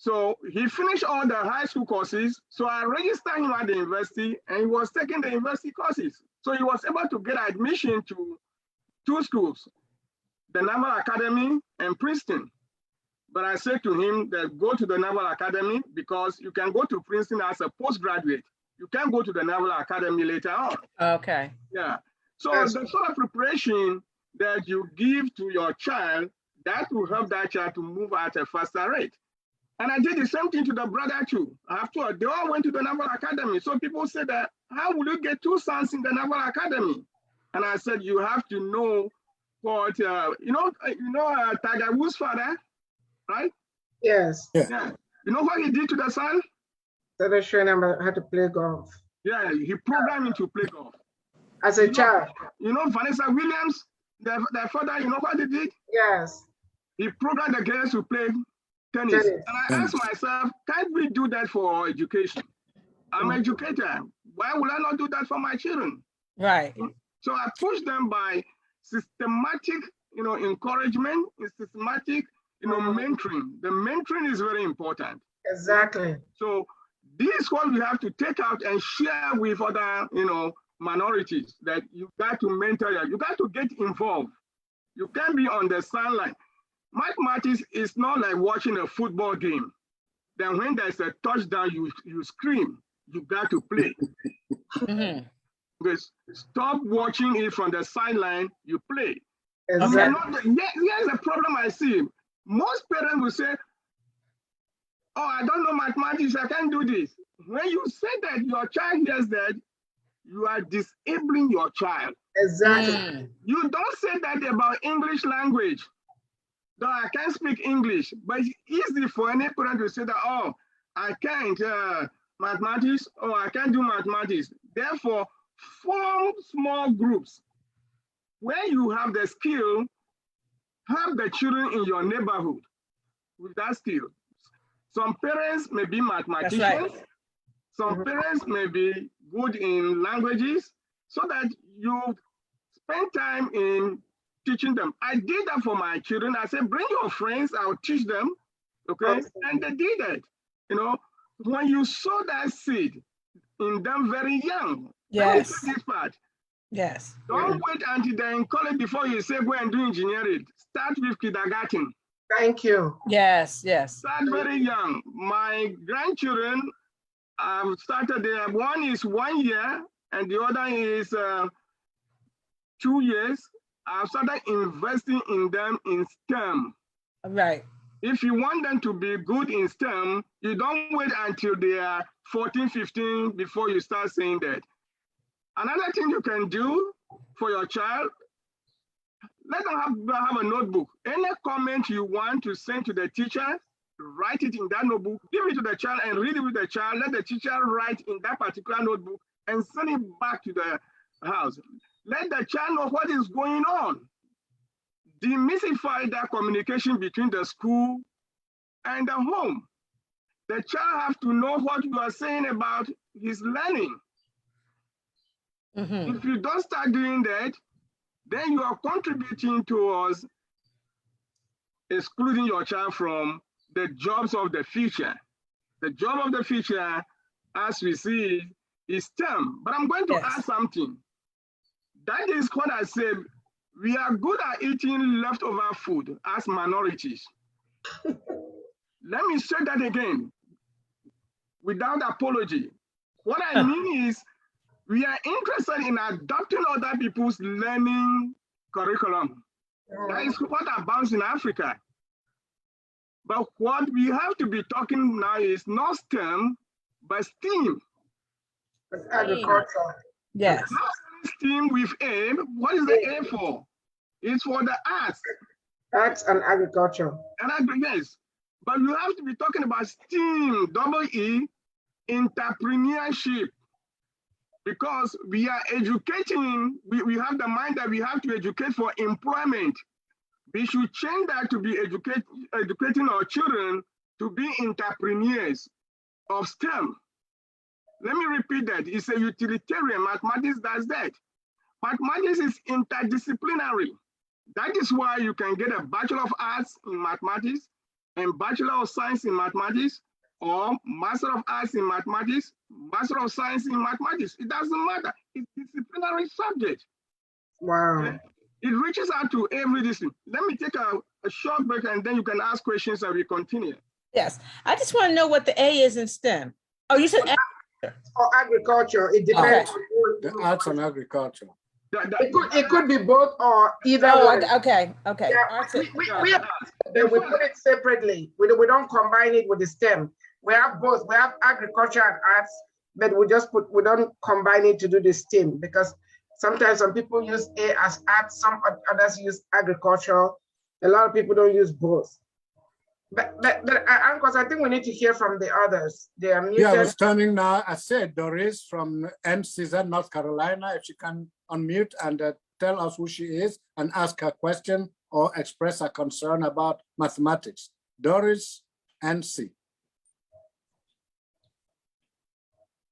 So he finished all the high school courses. So I registered him at the university and he was taking the university courses. So he was able to get admission to 2 schools, the Naval Academy and Princeton. But I said to him that go to the Naval Academy because you can go to Princeton as a postgraduate. You can't go to the Naval Academy later on. Okay. Yeah. So the sort of preparation that you give to your child, that will help that child to move at a faster rate. And I did the same thing to the brother too. After they all went to the Naval Academy. So people say that, how will you get 2 sons in the Naval Academy? And I said, you have to know what, Tiger Woods' father, right? Yes. Yeah. You know what he did to the son? Started showing him how to play golf. Yeah, he programmed him to play golf. As a child. You know Vanessa Williams, their father, you know what he did? Yes. He programmed the girls to play tennis. And I asked myself, can't we do that for our education? I'm an educator. Why would I not do that for my children? Right. So I push them by systematic, encouragement, systematic, mentoring. The mentoring is very important. Exactly. So this is what we have to take out and share with other, minorities, that you got to mentor, you got to get involved. You can't be on the sideline. Mathematics is not like watching a football game. Then when there's a touchdown, you scream. You got to play. Because stop watching it from the sideline, you play. Exactly. Here's the problem I see. Most parents will say, oh, I don't know mathematics, I can't do this. When you say that your child hears that, you are disabling your child. Exactly. You don't say that about English language. Though I can't speak English, but it's easy for any parent to say that, oh, I can't mathematics, or I can't do mathematics. Therefore, form small groups. Where you have the skill, have the children in your neighborhood with that skill. Some parents may be mathematicians. Right. Some parents may be good in languages, so that you spend time in teaching them. I did that for my children. I said, bring your friends, I'll teach them. Okay. And they did it. When you sow that seed in them very young. Yes. This part. Yes. Don't wait until they're in college before you say go and do engineering. Start with kindergarten. Thank you. Yes, yes. Start very young. My grandchildren, I've started there. One is 1 year and the other is 2 years. I've started investing in them in STEM. Right. If you want them to be good in STEM, you don't wait until they are 14, 15 before you start saying that. Another thing you can do for your child, let them have a notebook. Any comment you want to send to the teacher, write it in that notebook, give it to the child and read it with the child. Let the teacher write in that particular notebook and send it back to the house. Let the child know what is going on. Demystify that communication between the school and the home. The child has to know what you are saying about his learning. If you don't start doing that, then you are contributing towards excluding your child from the jobs of the future. The job of the future, as we see, is STEM. But I'm going to add something. That is what I said. We are good at eating leftover food as minorities. Let me say that again, without apology. What I mean is, we are interested in adopting other people's learning curriculum. That is what abounds in Africa. But what we have to be talking now is not STEM, but STEAM. That's agriculture. Yes. STEAM with A. What is the A for? It's for the arts. Arts and agriculture. Yes. But you have to be talking about STEAM, double E, entrepreneurship. Because we are educating, we have the mind that we have to educate for employment. We should change that to be educating our children to be entrepreneurs of STEM. Let me repeat that. It's a utilitarian. Mathematics does that. Mathematics is interdisciplinary. That is why you can get a Bachelor of Arts in mathematics. and Bachelor of Science in Mathematics, or Master of Arts in Mathematics, Master of Science in Mathematics. It doesn't matter. It's a disciplinary subject. Wow. Okay? It reaches out to every discipline. Let me take a short break and then you can ask questions and we continue. Yes, I just want to know what the A is in STEM. Oh, you said Or agriculture, it depends. The arts and agriculture. It could be both or either one. okay. Yeah, Arts we put it separately. We don't combine it with the STEM. We have both. We have agriculture and arts, but we don't combine it to do the STEM, because sometimes some people use A as arts, some others use agriculture. A lot of people don't use both. But Uncles, I think we need to hear from the others. They are muted. Yeah, I was turning now. I said Doris from NCZ, North Carolina, if she can unmute and tell us who she is and ask her question or express her concern about mathematics. Doris, NC.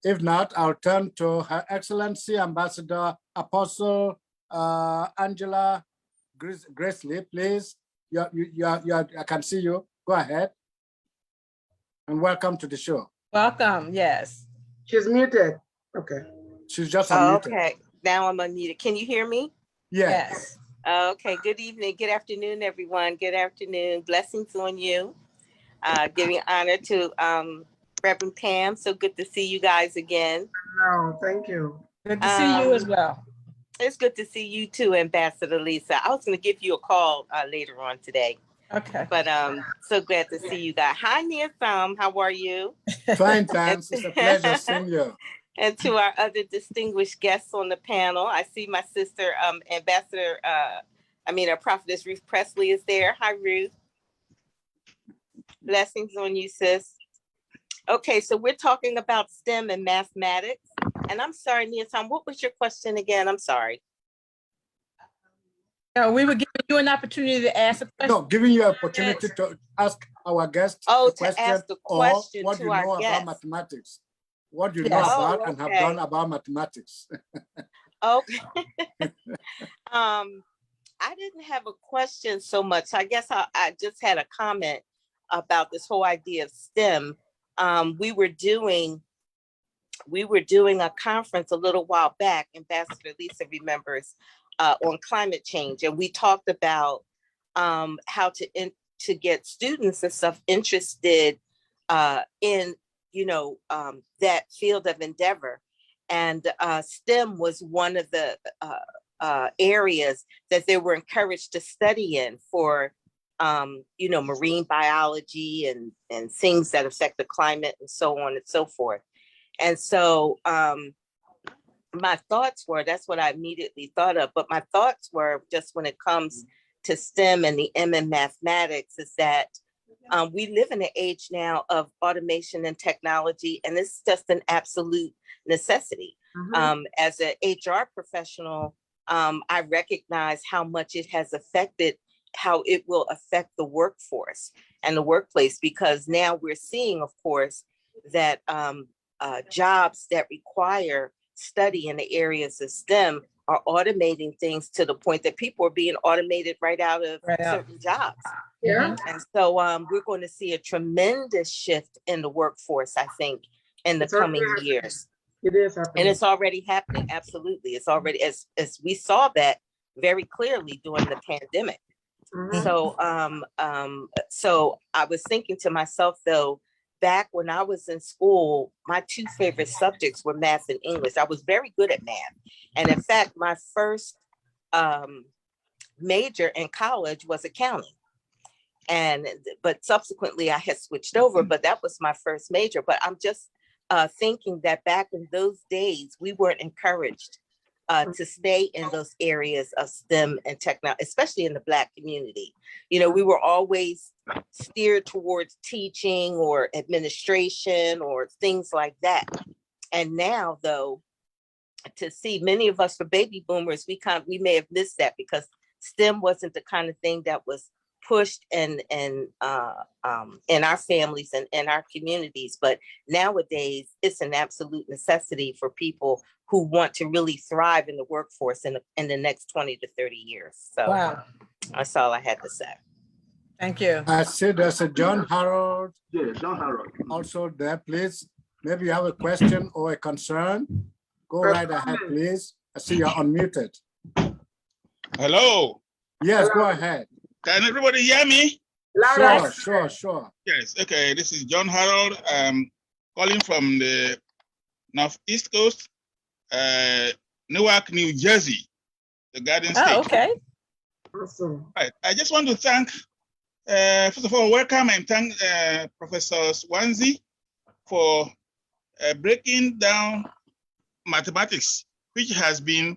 If not, I'll turn to Her Excellency Ambassador Apostle Angela Gracely, please. I can see you. Go ahead. And welcome to the show. welcome. Yes. She's muted. Okay. She's just unmuted. Okay, now I'm unmuted. Can you hear me? Yes. Okay, good evening, good afternoon, everyone. Good afternoon. Blessings on you. Giving honor to Reverend Pam. So good to see you guys again. No, thank you. Good to see you as well. It's good to see you too, Ambassador Lisa. I was going to give you a call later on today. Okay. But so glad to see you guys. Hi, Nia-Thum. How are you? Fine, thanks. It's a pleasure seeing you. And to our other distinguished guests on the panel, I see my sister, Prophetess Ruth Presley is there. Hi, Ruth. Blessings on you, sis. Okay, so we're talking about STEM and mathematics. And I'm sorry, Nia-Thum, what was your question again? I'm sorry. No, we were giving you an opportunity to ask a question. No, giving you an opportunity to ask our guest Oh, a question, to ask the question or what to you our know guest. about mathematics. What you know Yes. about and have done about mathematics. Okay. I didn't have a question so much. I guess I just had a comment about this whole idea of STEM. We were doing a conference a little while back, Ambassador Lisa remembers, on climate change, and we talked about how to get students and stuff interested in that field of endeavor, and STEM was one of the areas that they were encouraged to study in for marine biology and things that affect the climate and so on and so forth. And so my thoughts were, that's what I immediately thought of, but my thoughts were just when it comes to STEM and the M in mathematics is that we live in an age now of automation and technology, and it's just an absolute necessity. Mhm. As an HR professional, I recognize how much it has affected, how it will affect the workforce and the workplace, because now we're seeing, of course, that jobs that require study in the areas of STEM are automating things to the point that people are being automated right out of certain jobs. Yeah. And so we're going to see a tremendous shift in the workforce, I think, in the It's already coming happening. years. It is happening. And it's already happening. Absolutely. It's already, as we saw that very clearly during the pandemic. Mhm. So I was thinking to myself, though, back when I was in school, my two favorite subjects were math and English. I was very good at math. And in fact, my first major in college was accounting. But subsequently I had switched over, but that was my first major. But I'm just thinking that back in those days, we weren't encouraged to stay in those areas of STEM and technology, especially in the Black community. We were always steered towards teaching or administration or things like that. And now, though, to see many of us, for baby boomers, we may have missed that because STEM wasn't the kind of thing that was pushed in our families and in our communities. But nowadays, it's an absolute necessity for people who want to really thrive in the workforce in the next 20 to 30 years. So Wow. that's all I had to say. Thank you. I see there's a John Harold Yeah, John Harold. also there, please. Maybe you have a question or a concern. Go right ahead, please. I see you're unmuted. Hello. Yes, Hello. go ahead. Can everybody hear me? Loud Sure. Yes. Okay. This is John Harold. Calling from the Northeast Coast, Newark, New Jersey, the Garden State. Oh, okay. Awesome. Right. I just want to thank, first of all, welcome and thank Professor Swansea for breaking down mathematics, which has been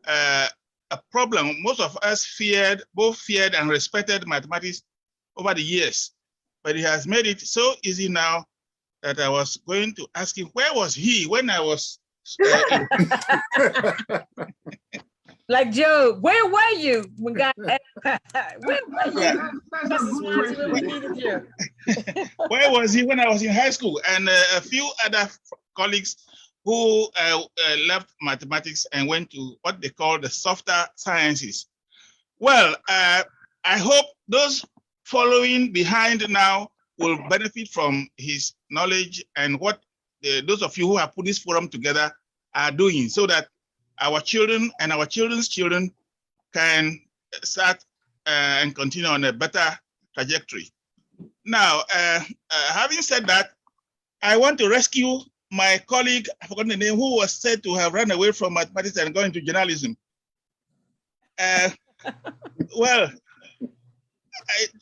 a problem. Most of us both feared and respected mathematics over the years, but he has made it so easy now that I was going to ask him, where was he when I was Like Job, where were you when God? Where were you? That's a good When we question. needed you. where was he when I was in high school? And a few other colleagues who left mathematics and went to what they call the softer sciences. Well, I hope those following behind now will benefit from his knowledge and what those of you who have put this forum together are doing, so that our children and our children's children can start and continue on a better trajectory. Now, having said that, I want to rescue my colleague, I forgot the name, who was said to have run away from mathematics and gone into journalism. Well,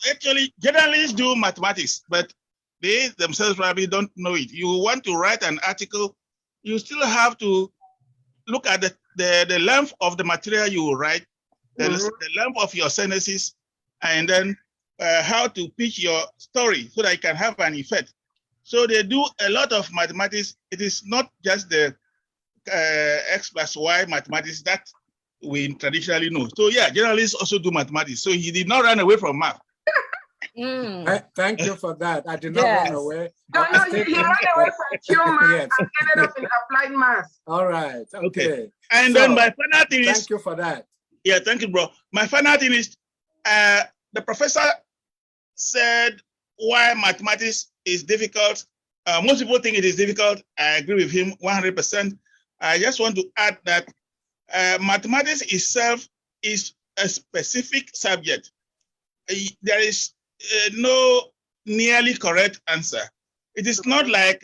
actually, journalists do mathematics, but they themselves probably don't know it. You want to write an article, you still have to look at the length of the material you will write, the length of your sentences, and then how to pitch your story so that it can have an effect. So they do a lot of mathematics. It is not just the X plus Y mathematics that we traditionally know. So yeah, journalists also do mathematics. So he did not run away from math. Thank you for that. I did not run away. No, he ran away from pure math Yes. and ended up in applied math. All right. Okay. And So, then my final thing is, thank you for that. yeah, thank you, bro. My final thing is, the professor said why mathematics is difficult. Most people think it is difficult. I agree with him 100%. I just want to add that mathematics itself is a specific subject. There is no nearly correct answer. It is not like,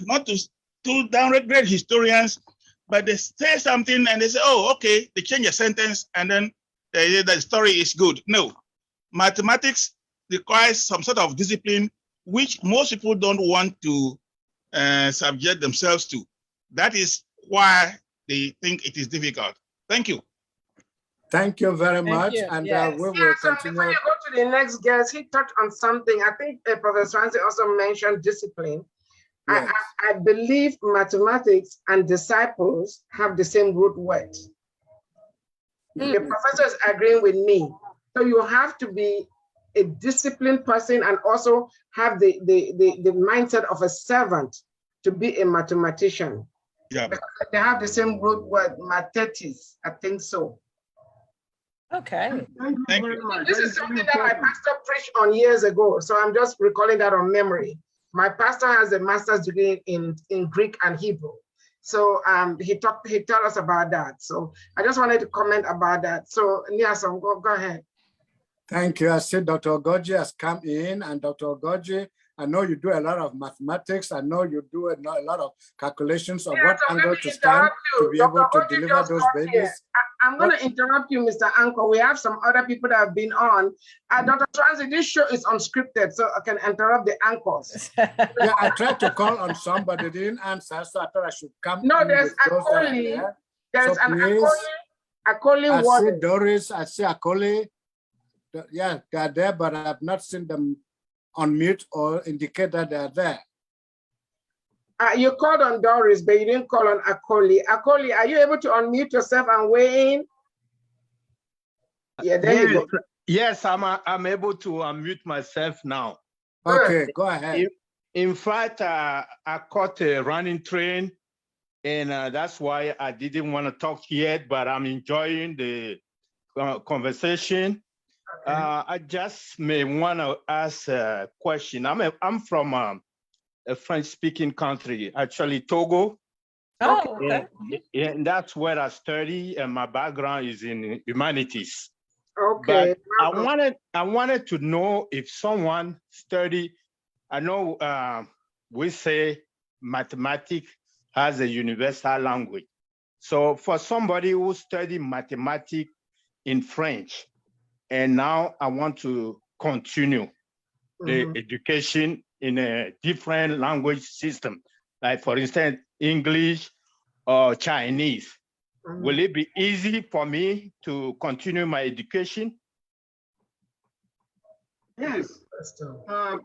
not to downgrade historians, but they say something and they say, oh, okay, they change a sentence and then the story is good. No, mathematics requires some sort of discipline, which most people don't want to subject themselves to. That is why they think it is difficult. Thank you. Thank you very much. you. And Yes. we will So continue. before you go to the next guest, he touched on something. I think Professor Swansea also mentioned discipline. Yes. I believe mathematics and disciples have the same root word. The professor is agreeing with me. So you have to be a disciplined person and also have the mindset of a servant to be a mathematician. Yeah. Because they have the same root word, mathetes. I think so. Okay. Thank you. very much. This That is is very something that my important. pastor preached on years ago. So I'm just recalling that on memory. My pastor has a master's degree in Greek and Hebrew. So he told us about that. So I just wanted to comment about that. So Niason, go ahead. Thank you. I see Dr. Ogoji has come in, and Dr. Ogoji, I know you do a lot of mathematics. I know you do a lot of calculations of what so let angle me to stand interrupt you. to be able Dr. to Ogoji deliver just those got here. babies. I'm going to interrupt you, Mr. Anko. We have some other people that have been on. Dr. Swansea, this show is unscripted, so I can interrupt the anchors. Yeah, I tried to call on somebody, they didn't answer, so I thought I should come. No, in there's with those that are Akoli. there. There's So an please, Akoli I see Wallace. Doris, I see Akoli. Yeah, they are there, but I have not seen them unmute or indicate that they are there. You called on Doris, but you didn't call on Akoli. Akoli, are you able to unmute yourself and weigh in? Yeah, there you go. Yes, I'm able to unmute myself now. Okay, go ahead. In fact, I caught a running train, and that's why I didn't want to talk yet, but I'm enjoying the conversation. I just may want to ask a question. I'm from a French-speaking country, actually Togo. Oh, okay. And that's where I study, and my background is in humanities. Okay. But I wanted to know if someone study. I know we say mathematics has a universal language. So for somebody who study mathematics in French, and now I want to continue the education in a different language system, like for instance, English or Chinese. Will it be easy for me to continue my education? Yes.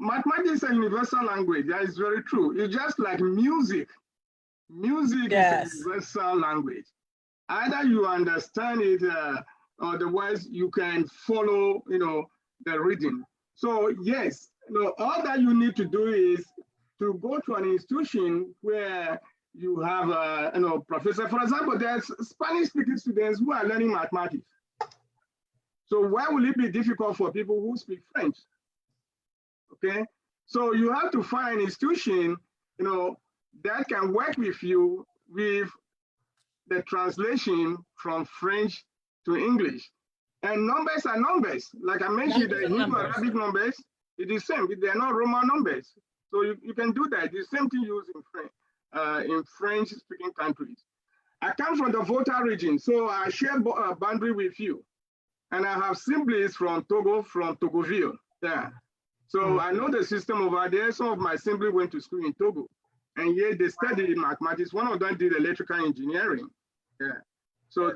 Mathematics is a universal language. That is very true. It's just like music. Music Yes. is a universal language. Either you understand it, otherwise you can follow, the reading. So yes, all that you need to do is to go to an institution where you have a professor. For example, there's Spanish-speaking students who are learning mathematics. So why will it be difficult for people who speak French? Okay, so you have to find an institution, that can work with you with the translation from French to English. And numbers are numbers. Like I mentioned, the Hebrew Arabic numbers, it is the same. They are not Roman numbers. So you can do that. The same thing used in French-speaking countries. I come from the Volta region, so I share a boundary with you. And I have siblings from Togo, from Togoville. Yeah. So I know the system over there. Some of my siblings went to school in Togo. And yet they studied mathematics. One of them did electrical engineering. Yeah. So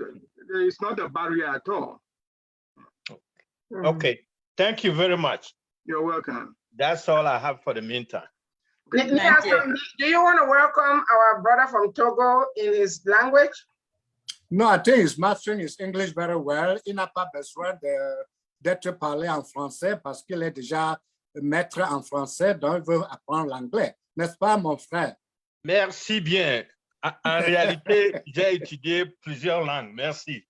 there is not a barrier at all. Okay. Thank you very much. You're welcome. That's all I have for the meantime. Do you want to welcome our brother from Togo in his language? No, I think he's mastering his English very well. Il n'a pas besoin d'être parlé en français parce qu'il est déjà maître en français, donc il veut apprendre l'anglais. N'est-ce pas, mon frère? Merci bien. En réalité, j'ai étudié plusieurs langues. Merci.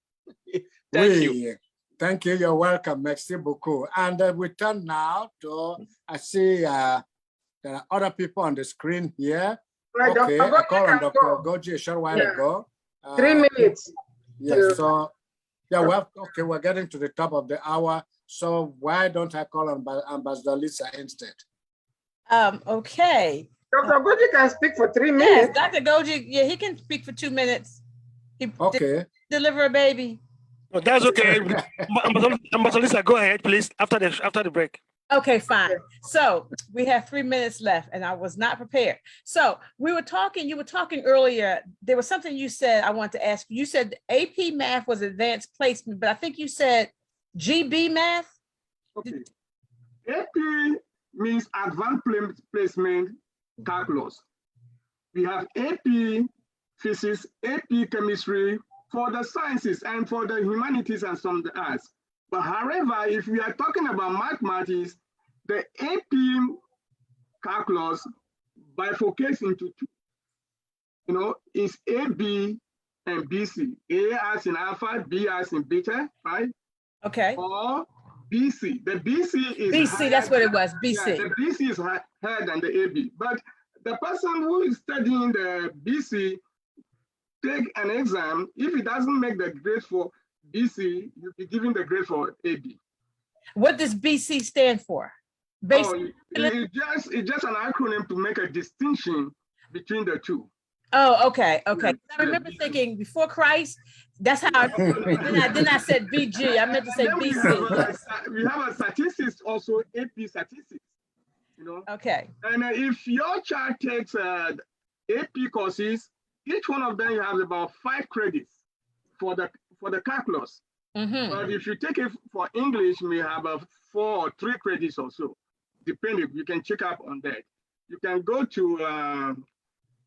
Thank you. Thank you. You're welcome. Merci beaucoup. And we turn now to, I see there are other people on the screen here. Right, Okay, Dr. I called on Dr. go. Goji a short while ago. 3 minutes. Yes, so, yeah, well, okay, we're getting to the top of the hour. So why don't I call on Ambassador Lisa instead? Okay. Dr. Goji can speak for 3 Yes, minutes. Dr. Goji, yeah, he can speak for 2 minutes. He Okay. deliver a baby. Oh, that's okay. Ambassador Lisa, go ahead, please, after the break. Okay, fine. So we have 3 minutes left and I was not prepared. So you were talking earlier, there was something you said I want to ask you. You said AP math was advanced placement, but I think you said GB math? Okay. AP means advanced placement calculus. We have AP physics, AP chemistry for the sciences and for the humanities and some of the arts. But however, if we are talking about mathematics, the AP calculus bifurcates into two. It's AB and BC. A as in alpha, B as in beta, right? Okay. Or BC. The BC is BC, that's what it was, BC. Yeah, the BC is higher than the AB. But the person who is studying the BC take an exam. If it doesn't make the grade for BC, you'll be given the grade for AB. What does BC stand for? It's just an acronym to make a distinction between the two. Oh, okay, okay. I remember thinking before Christ, that's how then I said BG. I meant to say BC. We have a statistics also, AP statistics. Okay. And if your child takes AP courses, each one of them you have about 5 credits for the calculus. But if you take it for English, you may have 4 or 3 credits or so, depending. You can check up on that. You can go to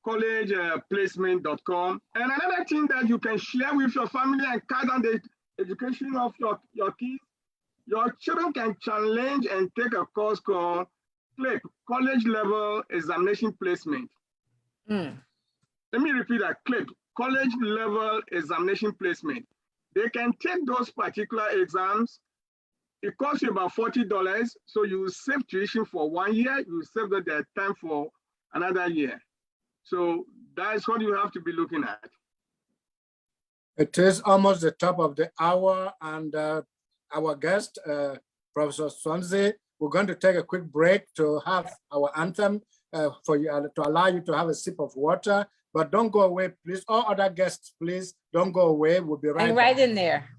collegeplacement.com. And another thing that you can share with your family and cut down the education of your kids, your children can challenge and take a course called CLEP, College Level Examination Placement. Let me repeat that, CLEP, College Level Examination Placement. They can take those particular exams it costs you about $40. So you save tuition for 1 year, you save the time for another year. So that's what you have to be looking at. It is almost the top of the hour, and our guest, Professor Swansea, we're going to take a quick break to have our anthem for you, to allow you to have a sip of water. But don't go away, please. All other guests, please don't go away. We'll be right And back. right in there.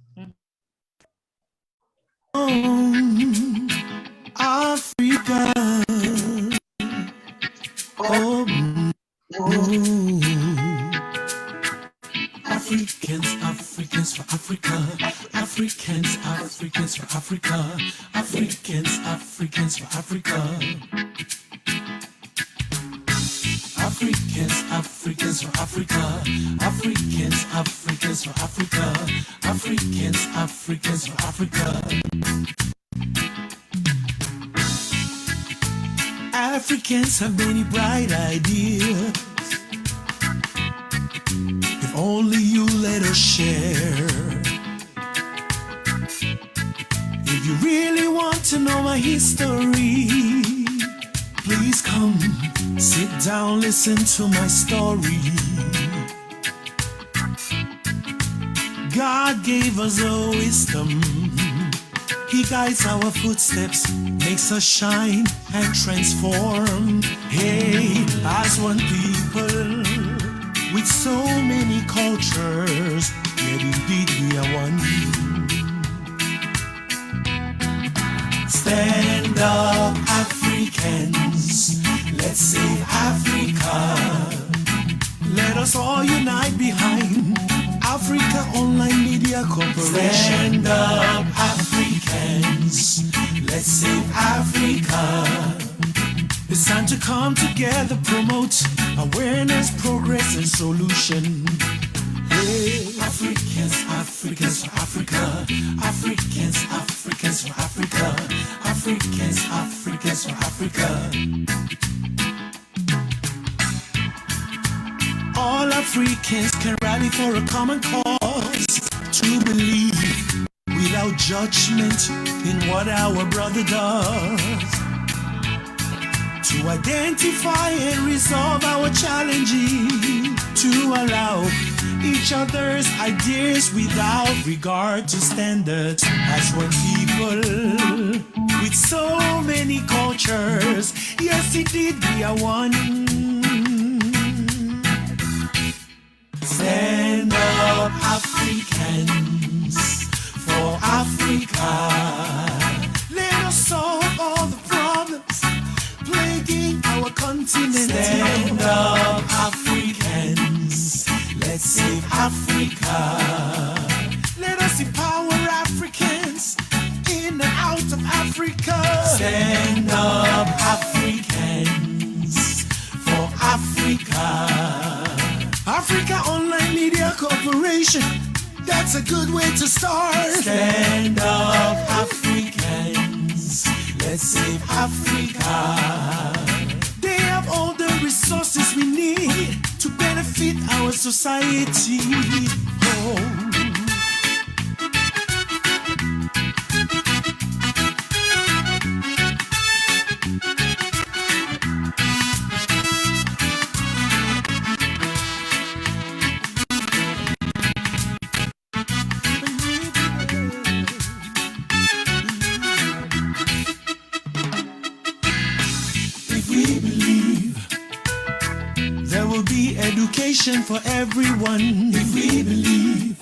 Africa. Oh, Africans, Africans for Africa. Africans, Africans for Africa. Africans, Africans for Africa. Africans, Africans for Africa. Africans, Africans for Africa. Africans, Africans for Africa. Africans have many bright ideas. If only you let us share. If you really want to know my history, please come, sit down, listen to my story. God gave us a wisdom. He guides our footsteps, makes us shine and transform. Hey, as one people, with so many cultures, yet indeed we are one. Stand up, Africans, let's save Africa. Let us all unite behind Africaonline Media Corporation. Stand up, Africans, let's save Africa. It's time to come together, promote awareness, progress, and solution. Hey. Africans, Africans for Africa. Africans, Africans for Africa. Africans, Africans for Africa. All Africans can rally for a common cause, to believe without judgment in what our brother does. To identify and resolve our challenges, to allow each other's ideas without regard to standards. As one people with so many cultures, yes indeed we are one. Stand up, Africans, for Africa. Let us solve all the problems plaguing our continent. Stand up, Africans, let's save Africa. Let us empower Africans in and out of Africa. Stand up, Africans, for Africa. Africaonline Media Corporation, that's a good way to start. Stand up, Africans, let's save Africa. They have all the resources we need to benefit our society. Oh. Education for everyone. If we believe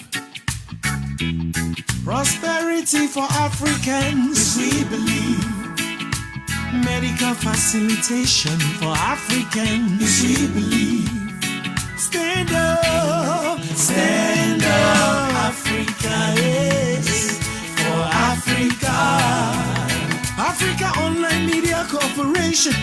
prosperity for Africans, if we believe medical facilitation for Africans, if we believe stand up, Africa, yes, for Africa. Africaonline Media Corporation,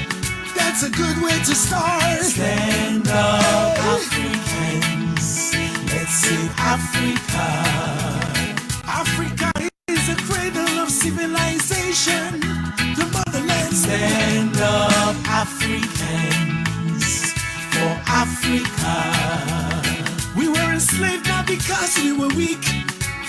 that's a good way to start. Stand up, Africans, let's save Africa. Africa is a cradle of civilization, the motherland. Stand up, Africans, for Africa. We were enslaved not because we were weak,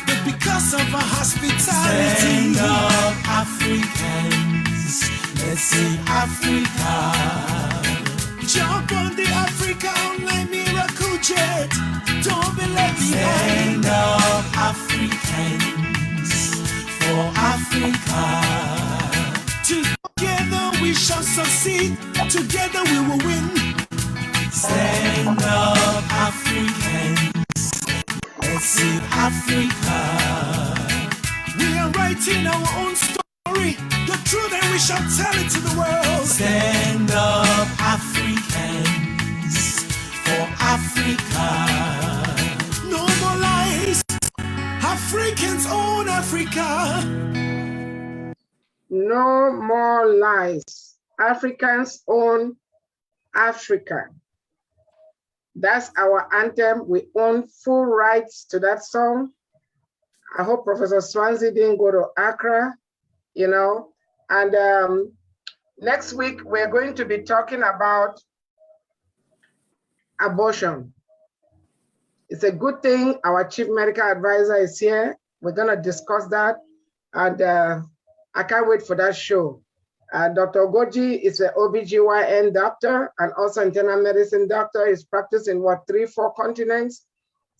but because of our hospitality. Stand up, Africans. Let's sing Africa. Jump on the Africaonline miracle jet. Don't be left behind. Stand up, Africans, for Africa. Together we shall succeed. Together we will win. Stand up, Africans. Let's sing Africa. We are writing our own story, the truth, and we shall tell it to the world. Stand up, Africans, for Africa. No more lies. Africans own Africa. No more lies. Africans own Africa. That's our anthem. We own full rights to that song. I hope Professor Swansea didn't go to Accra, you know. And next week, we're going to be talking about abortion. It's a good thing our chief medical advisor is here. We're going to discuss that. And I can't wait for that show. Dr. Ogoji is an OBGYN doctor and also internal medicine doctor. He's practiced in 3-4 continents.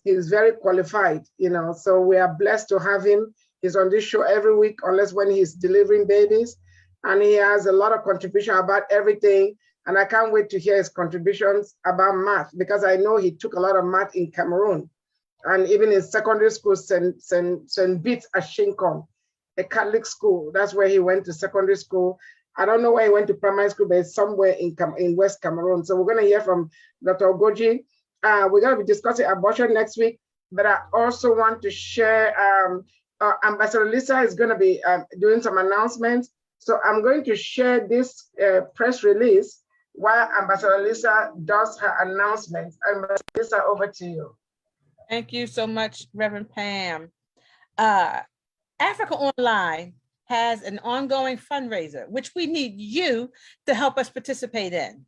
He's very qualified, you know, so we are blessed to have him. He's on this show every week, unless when he's delivering babies. And he has a lot of contribution about everything. And I can't wait to hear his contributions about math, because I know he took a lot of math in Cameroon. And even in secondary school, St. Beats Ashinkom, a Catholic school. That's where he went to secondary school. I don't know where he went to primary school, but it's somewhere in West Cameroon. So we're going to hear from Dr. Ogoji. We're going to be discussing abortion next week, but I also want to share, Ambassador Lisa is going to be doing some announcements. So I'm going to share this press release while Ambassador Lisa does her announcements. Ambassador Lisa, over to you. Thank you so much, Reverend Pam. Africaonline has an ongoing fundraiser, which we need you to help us participate in.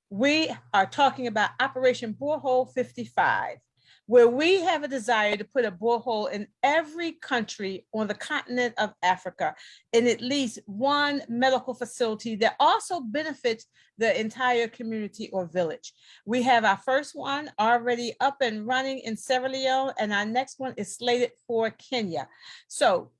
We are talking about Operation Borehole 55, where we have a desire to put a borehole in every country on the continent of Africa in at least one medical facility that also benefits the entire community or village. We have our first one already up and running in Sierra Leone, and our next one is slated for Kenya. So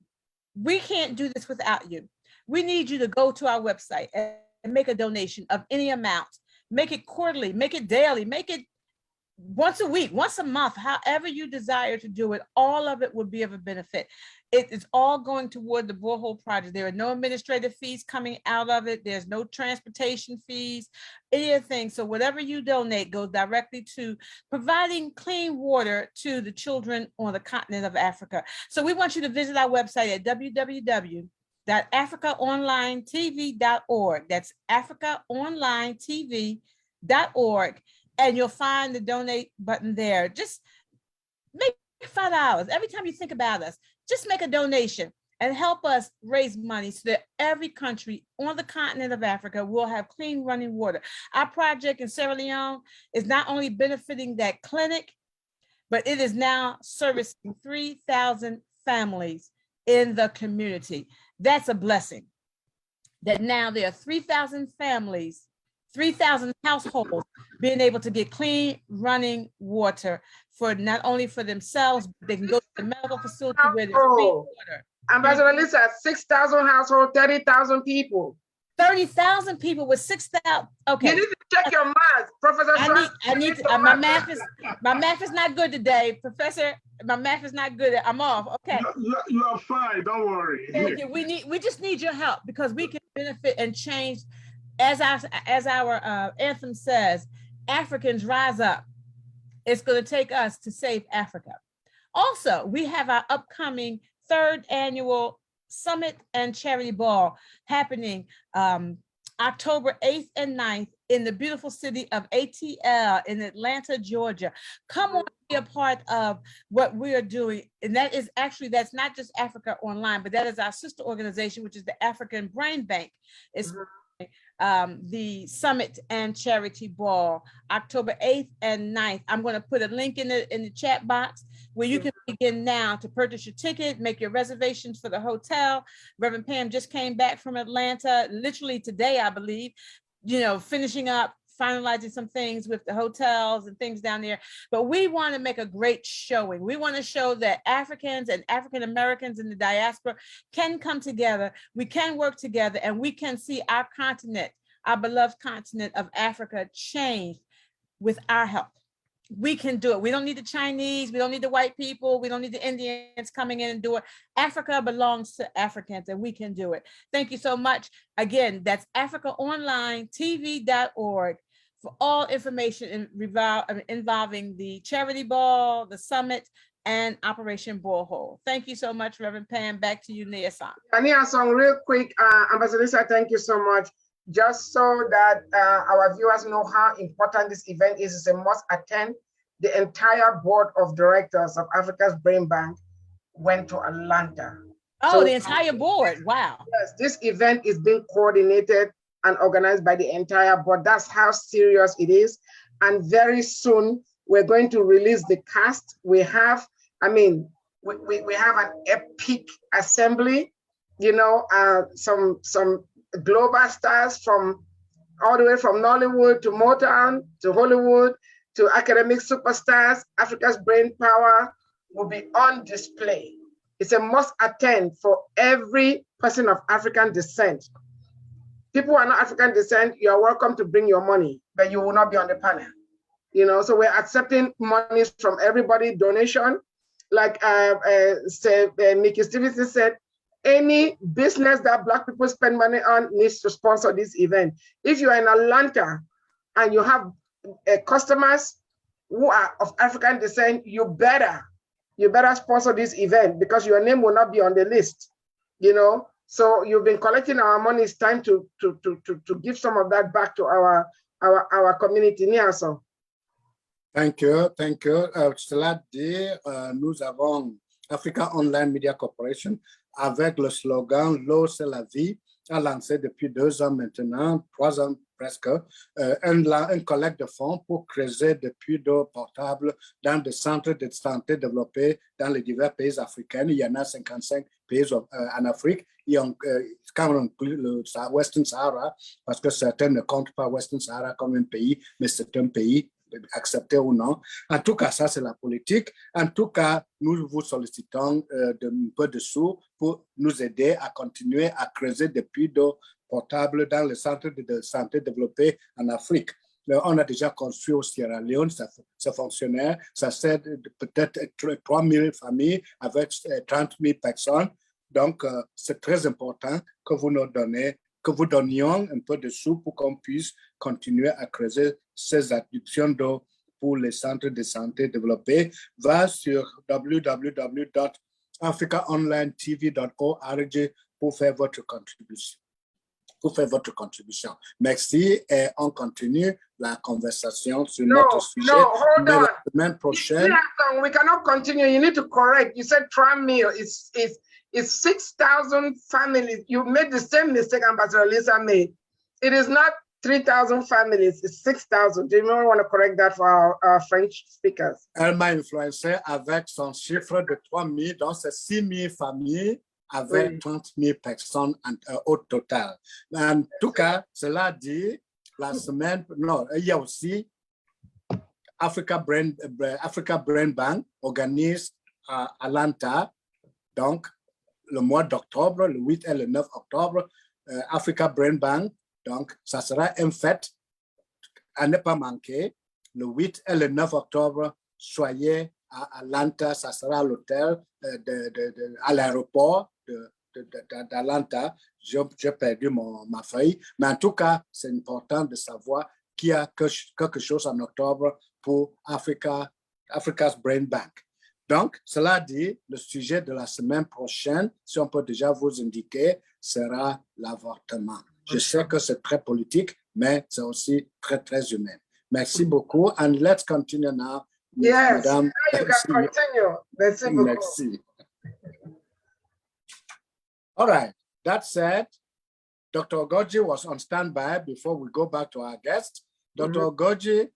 we can't do this without you. We need you to go to our website and make a donation of any amount. Make it quarterly, make it daily, make it once a week, once a month, however you desire to do it. All of it would be of a benefit. It is all going toward the borehole project. There are no administrative fees coming out of it. There's no transportation fees, anything. So whatever you donate goes directly to providing clean water to the children on the continent of Africa. So we want you to visit our website at www.africaonlinetv.org. That's africaonlinetv.org. And you'll find the donate button there. Just make $5. Every time you think about us, just make a donation and help us raise money so that every country on the continent of Africa will have clean running water. Our project in Sierra Leone is not only benefiting that clinic, but it is now servicing 3,000 families in the community. That's a blessing. That now there are 3,000 families, 3,000 households being able to get clean running water for not only for themselves, but they can go to the medical facility where there's clean water. Ambassador Lisa, 6,000 households, 30,000 people. 30,000 people with 6,000. Okay. You need to check your math, Professor. I need to, my math is not good today, Professor. My math is not good. I'm off. Okay. You are fine. Don't worry. Thank you. We just need your help, because we can benefit and change. As our anthem says, Africans rise up. It's going to take us to save Africa. Also, we have our upcoming 3rd annual Summit and Charity Ball happening October 8th and 9th in the beautiful city of ATL in Atlanta, Georgia. Come on, be a part of what we are doing. And that is actually, that's not just Africaonline, but that is our sister organization, which is the African Brain Bank. It's the summit and charity ball, October 8th and 9th. I'm going to put a link in the chat box where you can begin now to purchase your ticket, make your reservations for the hotel. Reverend Pam just came back from Atlanta, literally today, I believe, finishing up, finalizing some things with the hotels and things down there. But we want to make a great showing. We want to show that Africans and African Americans in the diaspora can come together. We can work together, and we can see our continent, our beloved continent of Africa, change with our help. We can do it. We don't need the Chinese. We don't need the white people. We don't need the Indians coming in and do it. Africa belongs to Africans, and we can do it. Thank you so much. Again, that's AfricaOnlineTV.org for all information involving the charity ball, the summit, and Operation Borehole. Thank you so much, Reverend Pam. Back to you, Nia-san. Nia-san, real quick, Ambassador Lisa, thank you so much. Just so that our viewers know how important this event is, it's a must attend. The entire board of directors of Africa's Brain Bank went to Atlanta. Oh, so the entire board, wow. Yes, this event is being coordinated and organized by the entire board. That's how serious it is. And very soon, we're going to release the cast. We have, we have an epic assembly, some global stars from all the way from Nollywood to Motown to Hollywood to academic superstars. Africa's brain power will be on display. It's a must attend for every person of African descent. People who are not African descent, you are welcome to bring your money, but you will not be on the panel. So we're accepting monies from everybody, donation. Like Nikki Stevenson said, any business that Black people spend money on needs to sponsor this event. If you are in Atlanta and you have customers who are of African descent, you better sponsor this event because your name will not be on the list. So you've been collecting our money. It's time to give some of that back to our community. Nia-san. Thank you. Cela dit, nous avons Africaonline Media Corporation avec le slogan « L'eau, c'est la vie » a lancé depuis 2 ans maintenant, 3 ans presque, un collecte de fonds pour creuser des puits d'eau potable dans des centres de santé développés dans les divers pays africains. Il y en a 55 pays en Afrique. Quand on inclut le Western Sahara, parce que certains ne comptent pas Western Sahara comme un pays, mais c'est un pays accepté ou non. En tout cas, ça, c'est la politique. En tout cas, nous vous sollicitons un peu de sous pour nous aider à continuer à creuser des puits d'eau potable dans les centres de santé développés en Afrique. On a déjà construit au Sierra Leone, ça fonctionnaire, ça sert peut-être 3 000 familles avec 30 000 personnes. Donc, c'est très important que vous nous donnions un peu de sous pour qu'on puisse continuer à creuser ces adductions d'eau pour les centres de santé développés. Va sur www.africaonlinetv.org pour faire votre contribution. Merci et on continue la conversation sur notre sujet. La semaine prochaine. We cannot continue. You need to correct. You said tram meal is 6,000 families. You made the same mistake Ambassador Lisa made. It is not 3,000 families, it's 6,000. Do you want to correct that for our French speakers? Elle m'a influencé avec son chiffre de 3 000, donc c'est 6 000 familles avec 30 000 personnes au total. En tout cas, cela dit, la semaine, il y a aussi Africa Brain Bank organise à Atlanta, donc le mois d'octobre, le 8 et le 9 octobre, Africa Brain Bank. Donc, ça sera une fête à ne pas manquer. Le 8 et le 9 octobre, soyez à Atlanta. Ça sera à l'hôtel, à l'aéroport d'Atlanta. J'ai perdu ma feuille. Mais en tout cas, c'est important de savoir qu'il y a quelque chose en octobre pour Africa's Brain Bank. Donc, cela dit, le sujet de la semaine prochaine, si on peut déjà vous indiquer, sera l'avortement. Je sais que c'est très politique, mais c'est aussi très, très humain. Merci beaucoup. And let's continue now. Yes, now you can continue. Merci beaucoup. Merci. All right. That said, Dr. Ogoji was on standby before we go back to our guest. Dr. Ogoji,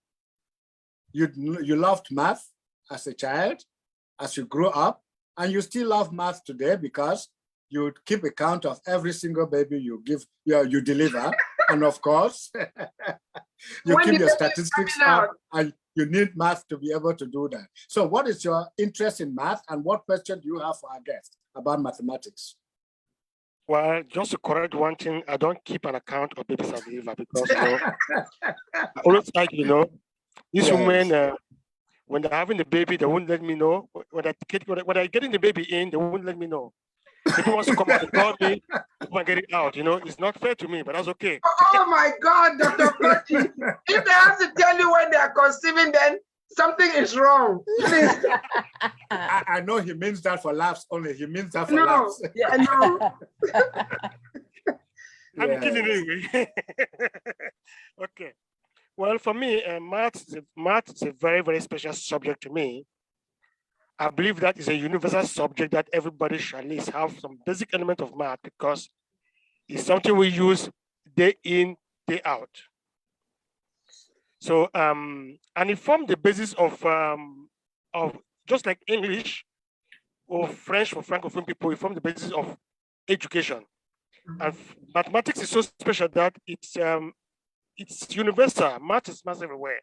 you loved math as a child, as you grew up, and you still love math today because you keep account of every single baby you deliver. And of course, you keep your statistics up, and you need math to be able to do that. So what is your interest in math, and what question do you have for our guest about mathematics? Well, just to correct one thing, I don't keep an account of babies I deliver because, I always like, these women, when they're having the baby, they won't let me know. When they're getting the baby in, they won't let me know. If he wants to come out and call me, I get it out. It's not fair to me, but that's okay. Oh my God, Dr. Kochi. If they have to tell you when they are conceiving, then something is wrong. Please. I know he means that for laughs only. He means that for laughs. Yeah, I know. I'm kidding anyway. Okay. Well, for me, math is a very, very special subject to me. I believe that is a universal subject that everybody should at least have some basic element of math because it's something we use day in, day out. So, and it formed the basis of just like English or French for Francophone people, it formed the basis of education. And mathematics is so special that it's universal. Math is math everywhere.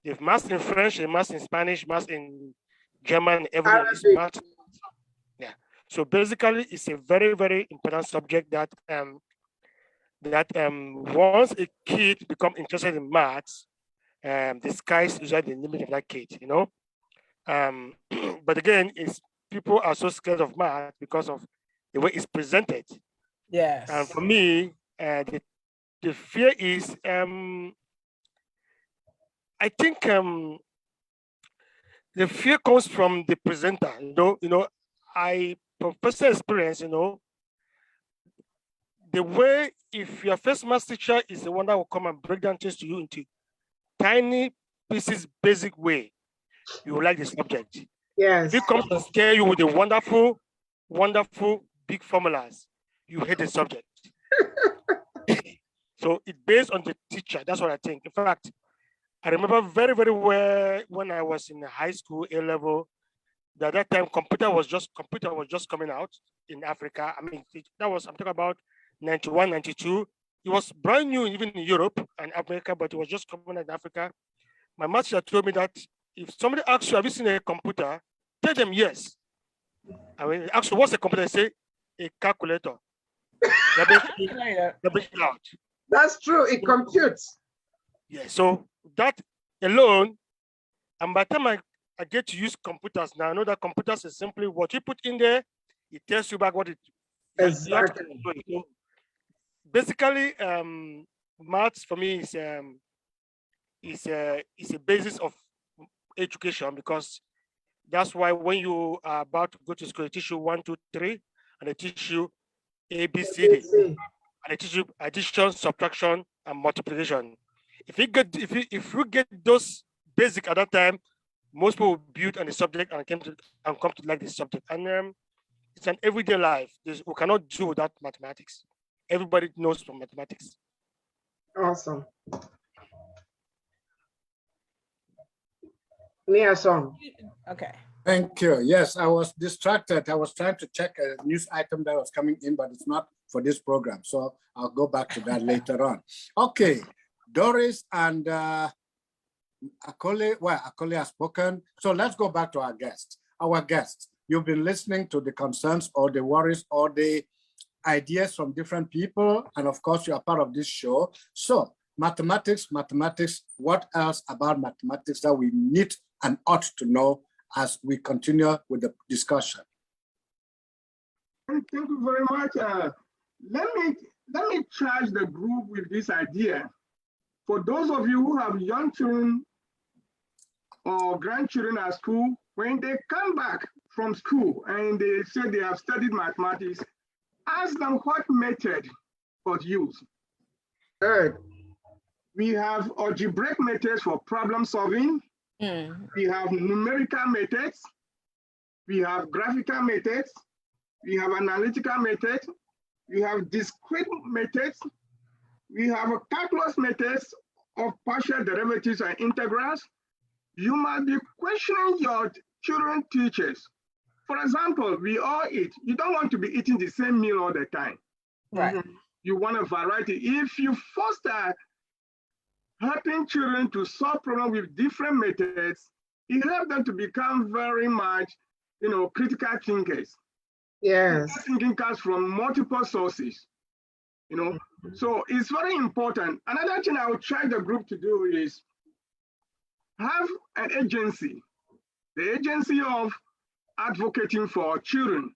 There's math in French, and math in Spanish, math in German, everything is math. Yeah. So basically, it's a very, very important subject that once a kid becomes interested in maths, the sky is usually the limit of that kid, But again, people are so scared of math because of the way it's presented. Yes. And for me, the fear is, I think the fear comes from the presenter. I from personal experience, the way if your first math teacher is the one that will come and break down things to you into tiny pieces, basic way, you will like the subject. Yes. If he comes to scare you with the wonderful, wonderful big formulas, you hate the subject. So it's based on the teacher. That's what I think. In fact, I remember very, very well when I was in high school, A level, that at that time computer was just coming out in Africa. I mean, I'm talking about 91, 92. It was brand new even in Europe and America, but it was just coming out in Africa. My math teacher told me that if somebody asks you, have you seen a computer? Tell them yes. I mean, ask you, what's a computer? Say, a calculator. That's true, it computes. Yeah, so that alone, and by the time I get to use computers now, I know that computers is simply what you put in there, it tells you back what it is. Exactly. So basically, maths for me is a basis of education because that's why when you are about to go to school, they teach you 1, 2, 3, and they teach you A, B, C, D, and they teach you addition, subtraction, and multiplication. If you get those basic at that time, most people build on the subject and come to like the subject. And it's an everyday life. We cannot do without mathematics. Everybody knows from mathematics. Awesome. Liaison. Okay. Thank you. Yes, I was distracted. I was trying to check a news item that was coming in, but it's not for this program. So I'll go back to that later on. Okay, Doris and Akole, well, Akole has spoken. So let's go back to our guest. Our guest, you've been listening to the concerns or the worries or the ideas from different people. And of course, you are part of this show. So mathematics, what else about mathematics that we need and ought to know as we continue with the discussion? Thank you very much. Let me charge the group with this idea. For those of you who have young children or grandchildren at school, when they come back from school and they say they have studied mathematics, ask them what method was used. Third, we have algebraic methods for problem solving. We have numerical methods. We have graphical methods. We have analytical methods. we have discrete methods, we have a calculus methods of partial derivatives and integrals. You must be questioning your children teachers. For example, we all eat. You don't want to be eating the same meal all the time. Right. You want a variety. If you foster helping children to solve problems with different methods, it helps them to become very much, critical thinkers. Yes. Critical thinking comes from multiple sources, So it's very important. Another thing I would try the group to do is have an agency, the agency of advocating for children.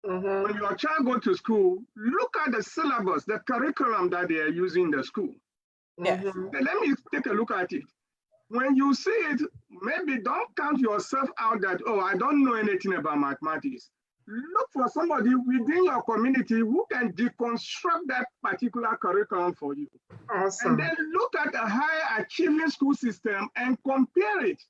When your child go to school, look at the syllabus, the curriculum that they are using in the school. Yes. Let me take a look at it. When you see it, maybe don't count yourself out that, oh, I don't know anything about mathematics. Look for somebody within your community who can deconstruct that particular curriculum for you. Awesome. And then look at a high achieving school system and compare it.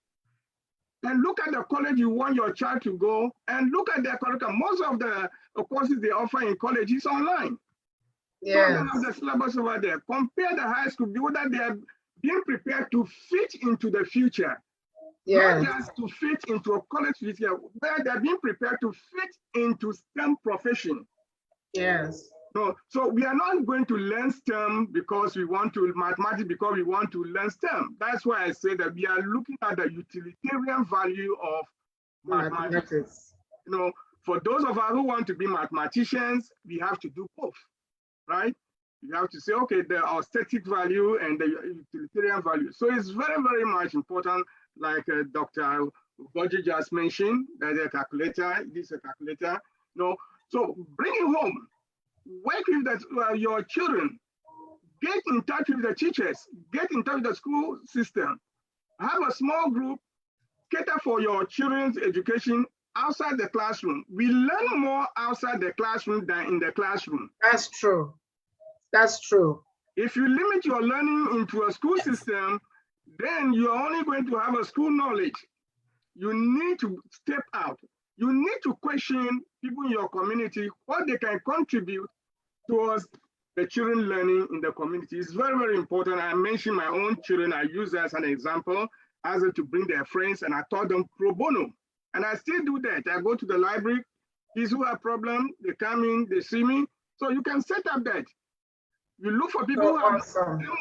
And look at the college you want your child to go and look at their curriculum. Most of the courses they offer in college is online. Yes. So they have the syllabus over there. Compare the high school, whether they are being prepared to fit into the future. Yes. Not just to fit into a college future, where they're being prepared to fit into STEM profession. Yes. So we are not going to learn STEM because we want to, mathematics because we want to learn STEM. That's why I say that we are looking at the utilitarian value of mathematics. For those of us who want to be mathematicians, we have to do both, right? You have to say, okay, the aesthetic value and the utilitarian value. So it's very, very much important, like Dr. Boji just mentioned, that a calculator, this is a calculator. So bring it home. Work with your children, get in touch with the teachers, get in touch with the school system, have a small group, cater for your children's education outside the classroom. We learn more outside the classroom than in the classroom. That's true. That's true. If you limit your learning into a school system, then you're only going to have a school knowledge. You need to step out. You need to question people in your community, what they can contribute towards the children learning in the community. It's very, very important. I mentioned my own children. I use that as an example, asked them to bring their friends, and I taught them pro bono. And I still do that. I go to the library, kids who have problems, they come in, they see me. So you can set up that. You look for people who have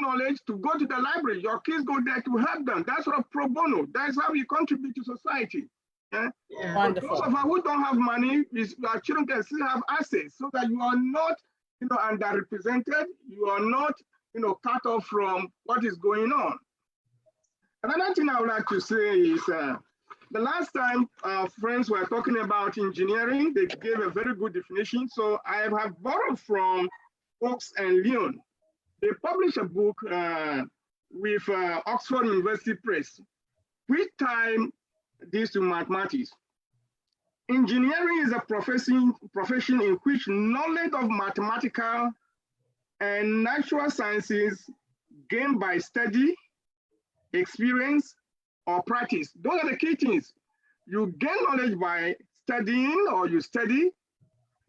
knowledge to go to the library. Your kids go there to help them. That's sort of pro bono. That's how we contribute to society. Yeah? Wonderful. Those of us who don't have money, our children can still have access so that you are not underrepresented, you are not cut off from what is going on. Another thing I would like to say is the last time our friends were talking about engineering, they gave a very good definition. So I have borrowed from Fox and Leon. They published a book with Oxford University Press, which time this to mathematics. Engineering is a profession in which knowledge of mathematical and natural sciences gained by study, experience, or practice. Those are the key things. You gain knowledge by studying, or you study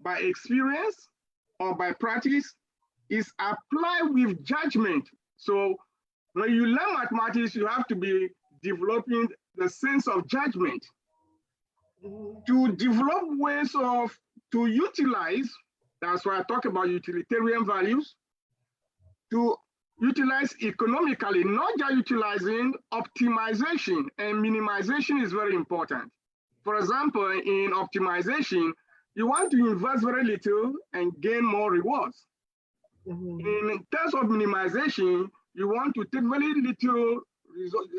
by experience or by practice. Is applied with judgment. So when you learn mathematics, you have to be developing the sense of judgment. To develop ways to utilize, that's why I talk about utilitarian values, to utilize economically, not just utilizing, optimization and minimization is very important. For example, in optimization, you want to invest very little and gain more rewards. In terms of minimization, you want to take very little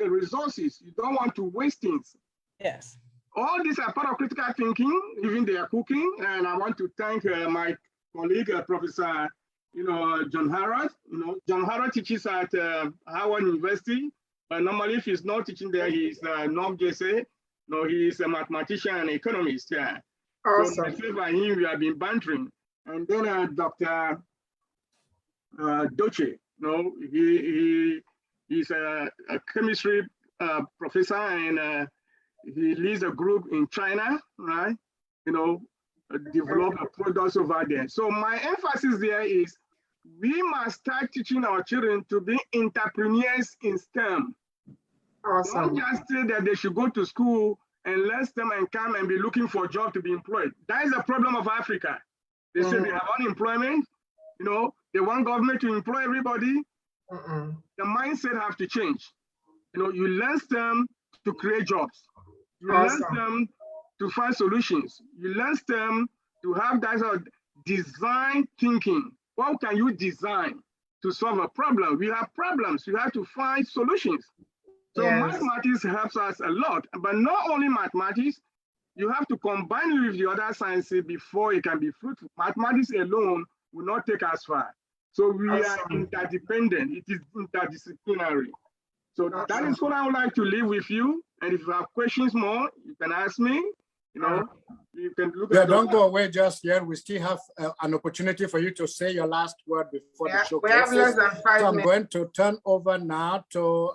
resources. You don't want to waste things. Yes. All these are part of critical thinking, even they are cooking. And I want to thank my colleague, Professor, John Harrod. John Harrod teaches at Howard University. But normally, if he's not teaching there, he's not JSA. No, he's a mathematician and economist. Yeah. Awesome. So myself and him, we have been bantering. And then Dr. Doche, he's a chemistry professor, and he leads a group in China, right? develop products over there. So my emphasis there is we must start teaching our children to be entrepreneurs in STEM. Awesome. Don't just say that they should go to school and learn STEM and come and be looking for a job to be employed. That is the problem of Africa. They say they have unemployment, you know, they want government to employ everybody. The mindset have to change. You know, you learn STEM to create jobs. You learn STEM to find solutions. You learn STEM to have that sort of design thinking. What can you design to solve a problem? We have problems. You have to find solutions. So mathematics helps us a lot, but not only mathematics, you have to combine it with the other sciences before it can be fruitful. Mathematics alone will not take us far. So we are interdependent. It is interdisciplinary. So that is what I would like to leave with you. And if you have questions more, you can ask me. You know, you can look at. Don't go away just yet. We still have an opportunity for you to say your last word before the show we have less than 5 minutes. So I'm going to turn over now to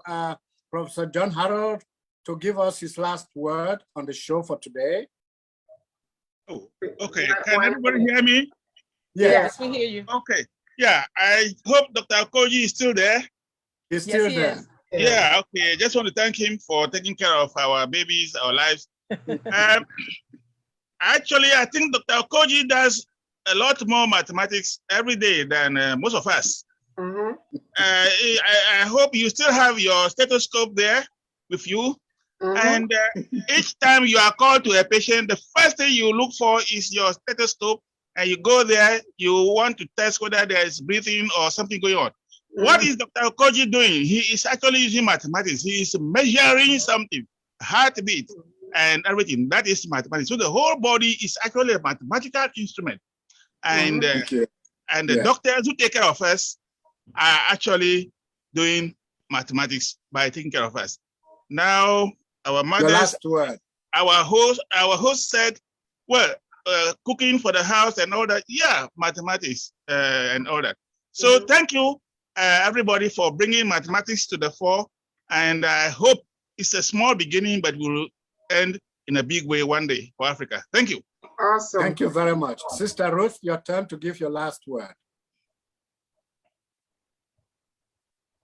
Professor John Harold to give us his last word on the show for today. Oh, okay. Can everybody hear me? Yes, we hear you. Okay. Yeah, I hope Dr. Okoji is still there. He's still there. Yeah, okay. Just want to thank him for taking care of our babies, our lives. Actually, I think Dr. Okoji does a lot more mathematics every day than most of us. I hope you still have your stethoscope there with you. And each time you are called to a patient, the first thing you look for is your stethoscope, and you go there, you want to test whether there is breathing or something going on. What is Dr. Okoji doing? He is actually using mathematics. He is measuring something, heartbeat, and everything. That is mathematics. So the whole body is actually a mathematical instrument. And the doctors who take care of us are actually doing mathematics by taking care of us. Now, our mothers, last word. Our host said, well, cooking for the house and all that. Yeah, mathematics and all that. So thank you, everybody, for bringing mathematics to the fore. And I hope it's a small beginning, but will end in a big way one day for Africa. Thank you. Awesome. Thank you very much. Sister Ruth, your turn to give your last word.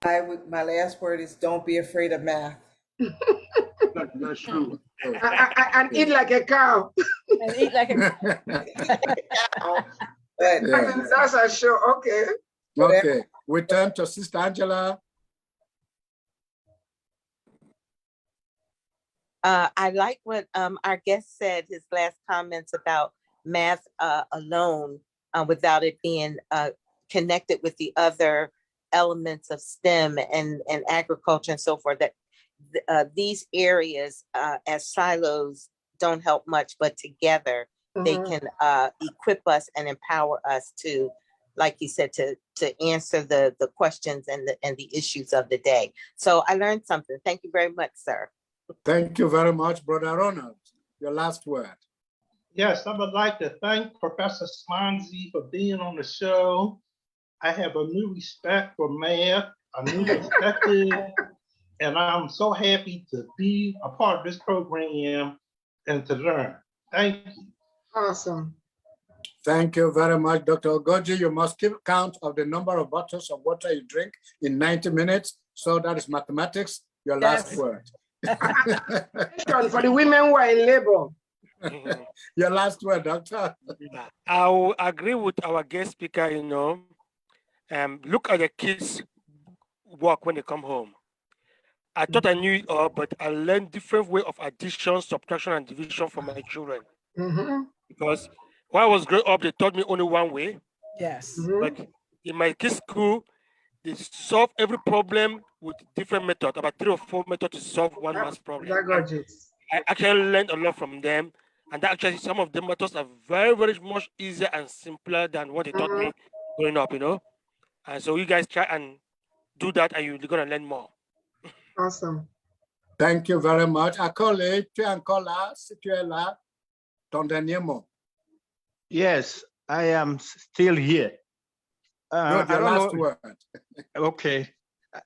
My last word is don't be afraid of math. That's true. And eat like a cow. And eat like a cow. That's a show. Okay. Okay. We turn to Sister Angela. I like what our guest said, his last comments about math alone, without it being connected with the other elements of STEM and agriculture and so forth, that these areas as silos don't help much, but together they can equip us and empower us to, like you said, to answer the questions and the issues of the day. So I learned something. Thank you very much, sir. Thank you very much, Brother Ronald. Your last word. Yes, I would like to thank Professor Swansea for being on the show. I have a new respect for math, a new perspective, and I'm so happy to be a part of this program and to learn. Thank you. Awesome. Thank you very much, Dr. Ogoji. You must keep count of the number of bottles of water you drink in 90 minutes. So that is mathematics. Your last word. For the women who are in labor. Your last word, Doctor. I will agree with our guest speaker, look at the kids' work when they come home. I thought I knew it all, but I learned different way of addition, subtraction, and division from my children. Because when I was growing up, they taught me only one way. Yes. But in my kids' school, they solve every problem with different methods, about 3 or 4 methods to solve one math problem. I actually learned a lot from them. And actually, some of the methods are very, very much easier and simpler than what they taught me growing up, And so you guys try and do that, and you're going to learn more. Awesome. Thank you very much. Akole, tu es encore là, si tu es là, ton dernier mot. Yes, I am still here. Your last word. Okay.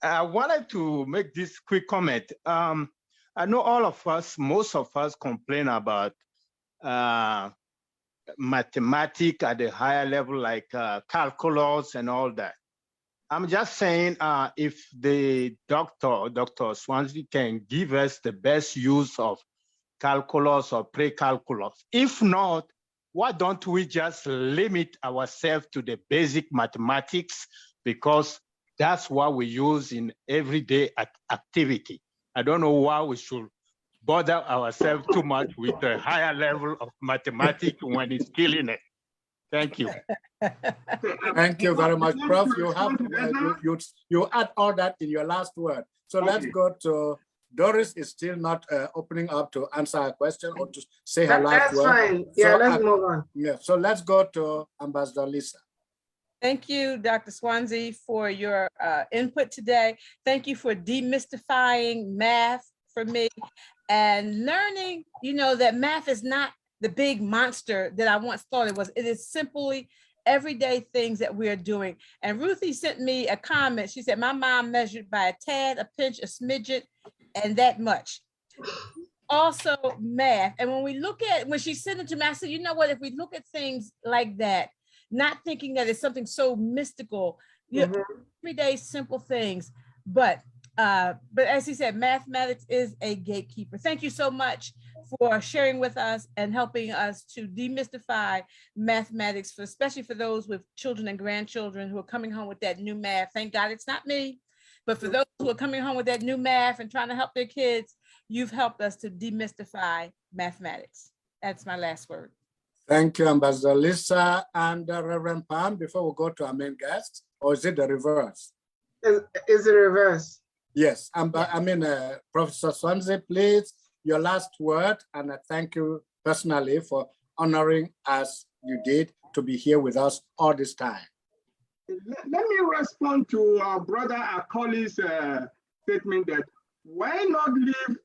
I wanted to make this quick comment. I know all of us, most of us complain about mathematics at a higher level, like calculus and all that. I'm just saying, if the Dr. Swansea can give us the best use of calculus or pre-calculus. If not, why don't we just limit ourselves to the basic mathematics, because that's what we use in everyday activity. I don't know why we should bother ourselves too much with a higher level of mathematics when it's killing it. Thank you. Thank you very much, Prof. You have you add all that in your last word. So let's go to Doris. Is still not opening up to answer a question or to say her last That's word. fine. Yeah, So, let's move on. Yeah. So let's go to Ambassador Lisa. Thank you, Dr. Swansea, for your input today. Thank you for demystifying math for me and learning, that math is not the big monster that I once thought it was. It is simply everyday things that we are doing. And Ruthie sent me a comment. She said, my mom measured by a tad, a pinch, a smidget, and that much. Also math. And when she sent it to me, I said, you know what, if we look at things like that, not thinking that it's something so mystical, everyday simple things, but as he said, mathematics is a gatekeeper. Thank you so much for sharing with us and helping us to demystify mathematics, especially for those with children and grandchildren who are coming home with that new math. Thank God it's not me, but for those who are coming home with that new math and trying to help their kids, you've helped us to demystify mathematics. That's my last word. Thank you, Ambassador Lisa and Reverend Pam. Before we go to our main guest, or is it the reverse? Is the reverse? Yes, Professor Swansea, please, your last word, and I thank you personally for honoring us you did to be here with us all this time. Let me respond to our brother Akoli's statement that why not leave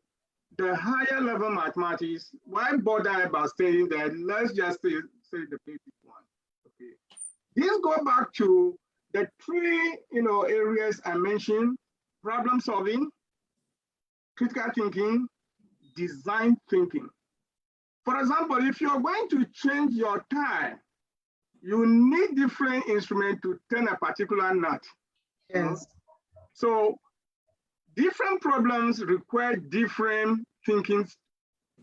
the higher level mathematics? Why bother about saying that? Let's just say the basic one. Okay. This go back to the three areas I mentioned: problem solving, critical thinking, design thinking. For example, if you're going to change your tie, you need different instruments to turn a particular knot. Yes. So different problems require different thinking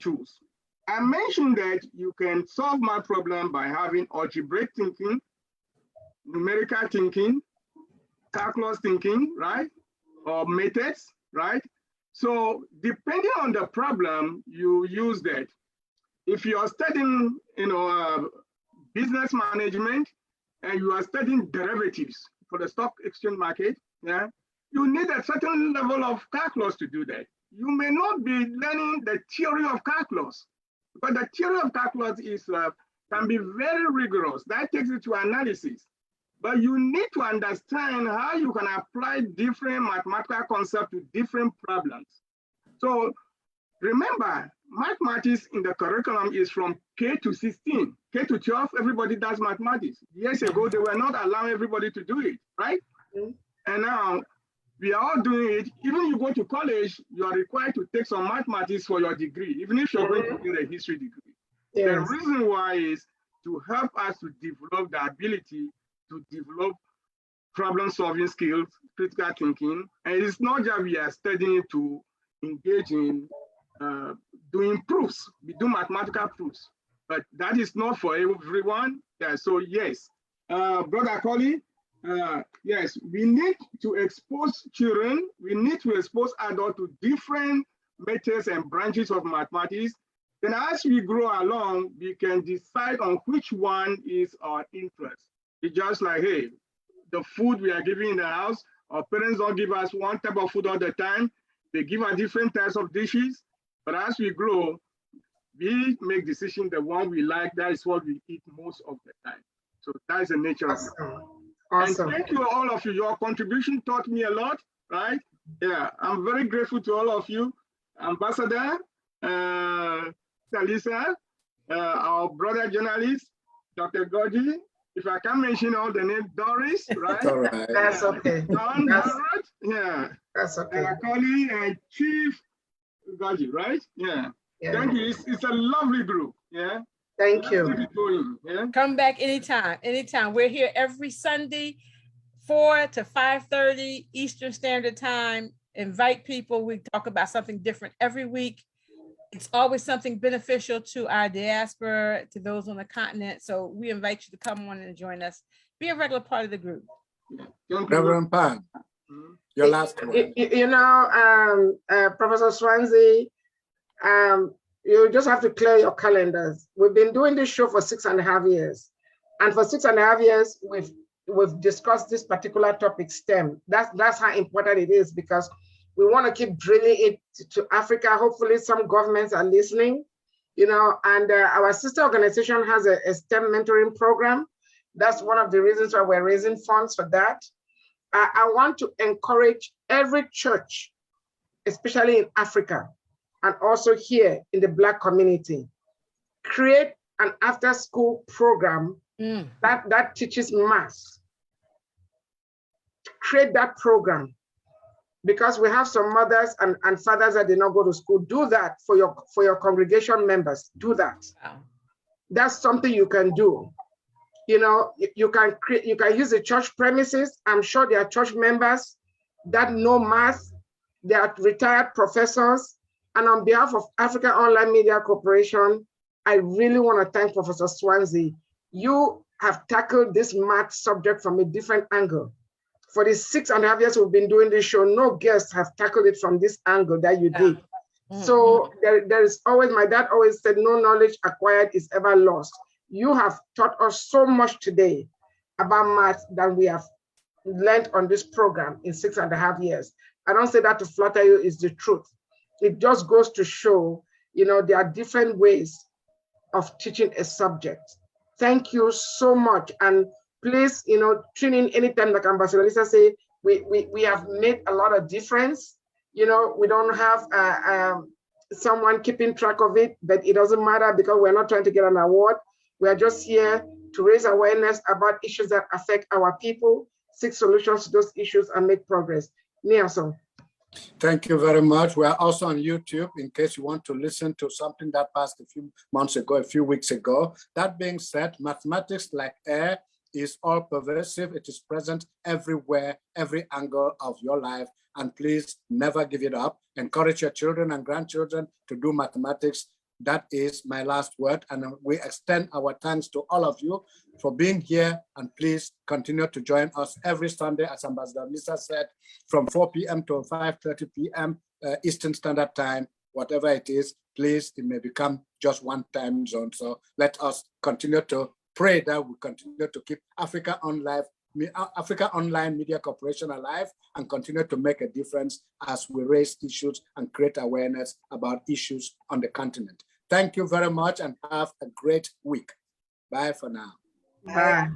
tools. I mentioned that you can solve my problem by having algebraic thinking, numerical thinking, calculus thinking, right? Or methods, right? So depending on the problem, you use that. If you are studying, business management and you are studying derivatives for the stock exchange market, yeah, you need a certain level of calculus to do that. You may not be learning the theory of calculus, but the theory of calculus can be very rigorous. That takes you to analysis. But you need to understand how you can apply different mathematical concepts to different problems. So remember, mathematics in the curriculum is from K to 16. K to 12, everybody does mathematics. Years ago, they were not allowing everybody to do it, right? And now we are all doing it. Even you go to college, you are required to take some mathematics for your degree, even if you're going to get a history degree. Yes. The reason why is to help us to develop the ability to develop problem-solving skills, critical thinking. And it's not that we are studying to engage in doing proofs. We do mathematical proofs, but that is not for everyone. Yeah, so yes, Brother Collie, yes, we need to expose children, we need to expose adults to different methods and branches of mathematics. Then as we grow along, we can decide on which one is our interest. It's just like, hey, the food we are giving in the house, our parents don't give us one type of food all the time. They give us different types of dishes. But as we grow, we make decisions, the one we like, that is what we eat most of the time. So that is the nature of it. Awesome. And thank you, all of you. Your contribution taught me a lot, right? Yeah, I'm very grateful to all of you. Ambassador, Talisa, our brother journalist, Dr. Goji. If I can't mention all the names, Doris, right? All right. That's okay. John, yeah. That's okay. Collie and Chief Goji, right? Yeah. Thank you. It's a lovely group. Yeah. Thank you. Come back anytime, anytime. We're here every Sunday, 4 to 5:30 Eastern Standard Time. Invite people. We talk about something different every week. It's always something beneficial to our diaspora, to those on the continent. So we invite you to come on and join us. Be a regular part of the group. Reverend Pan, your last word. You know, Professor Swansea, you just have to clear your calendars. We've been doing this show for 6.5 years. And for 6.5 years, we've discussed this particular topic, STEM. That's how important it is, because we want to keep drilling it to Africa. Hopefully some governments are listening, you know, and our sister organization has a STEM mentoring program. That's one of the reasons why we're raising funds for that. I want to encourage every church, especially in Africa, and also here in the Black community, create an after-school program that teaches math. Create that program, because we have some mothers and fathers that did not go to school. Do that for your congregation members. Do that. Wow. That's something you can do. You know, you can use the church premises. I'm sure there are church members that know math. They are retired professors. And on behalf of Africaonline Media Corporation, I really want to thank Professor Swansea. You have tackled this math subject from a different angle. For the 6.5 years we've been doing this show, no guests have tackled it from this angle that you did. So there is always, my dad always said, no knowledge acquired is ever lost. You have taught us so much today about math that we have learned on this program in 6.5 years. I don't say that to flatter you, it's the truth. It just goes to show, you know, there are different ways of teaching a subject. Thank you so much. And please, you know, tune in anytime, like Ambassador Lisa say, we have made a lot of difference. You know, we don't have someone keeping track of it, but it doesn't matter, because we're not trying to get an award. We are just here to raise awareness about issues that affect our people, seek solutions to those issues, and make progress. Nielsen. Thank you very much. We are also on YouTube in case you want to listen to something that passed a few months ago, a few weeks ago. That being said, mathematics, like air, is all pervasive. It is present everywhere, every angle of your life. And please never give it up. Encourage your children and grandchildren to do mathematics. That is my last word. And we extend our thanks to all of you for being here. And please continue to join us every Sunday, as Ambassador Lisa said, from 4 p.m. to 5:30 p.m. Eastern Standard Time, whatever it is. Please, it may become just one time zone. So let us continue to pray that we continue to keep Africaonline Media Corporation alive and continue to make a difference as we raise issues and create awareness about issues on the continent. Thank you very much and have a great week. Bye for now. Bye.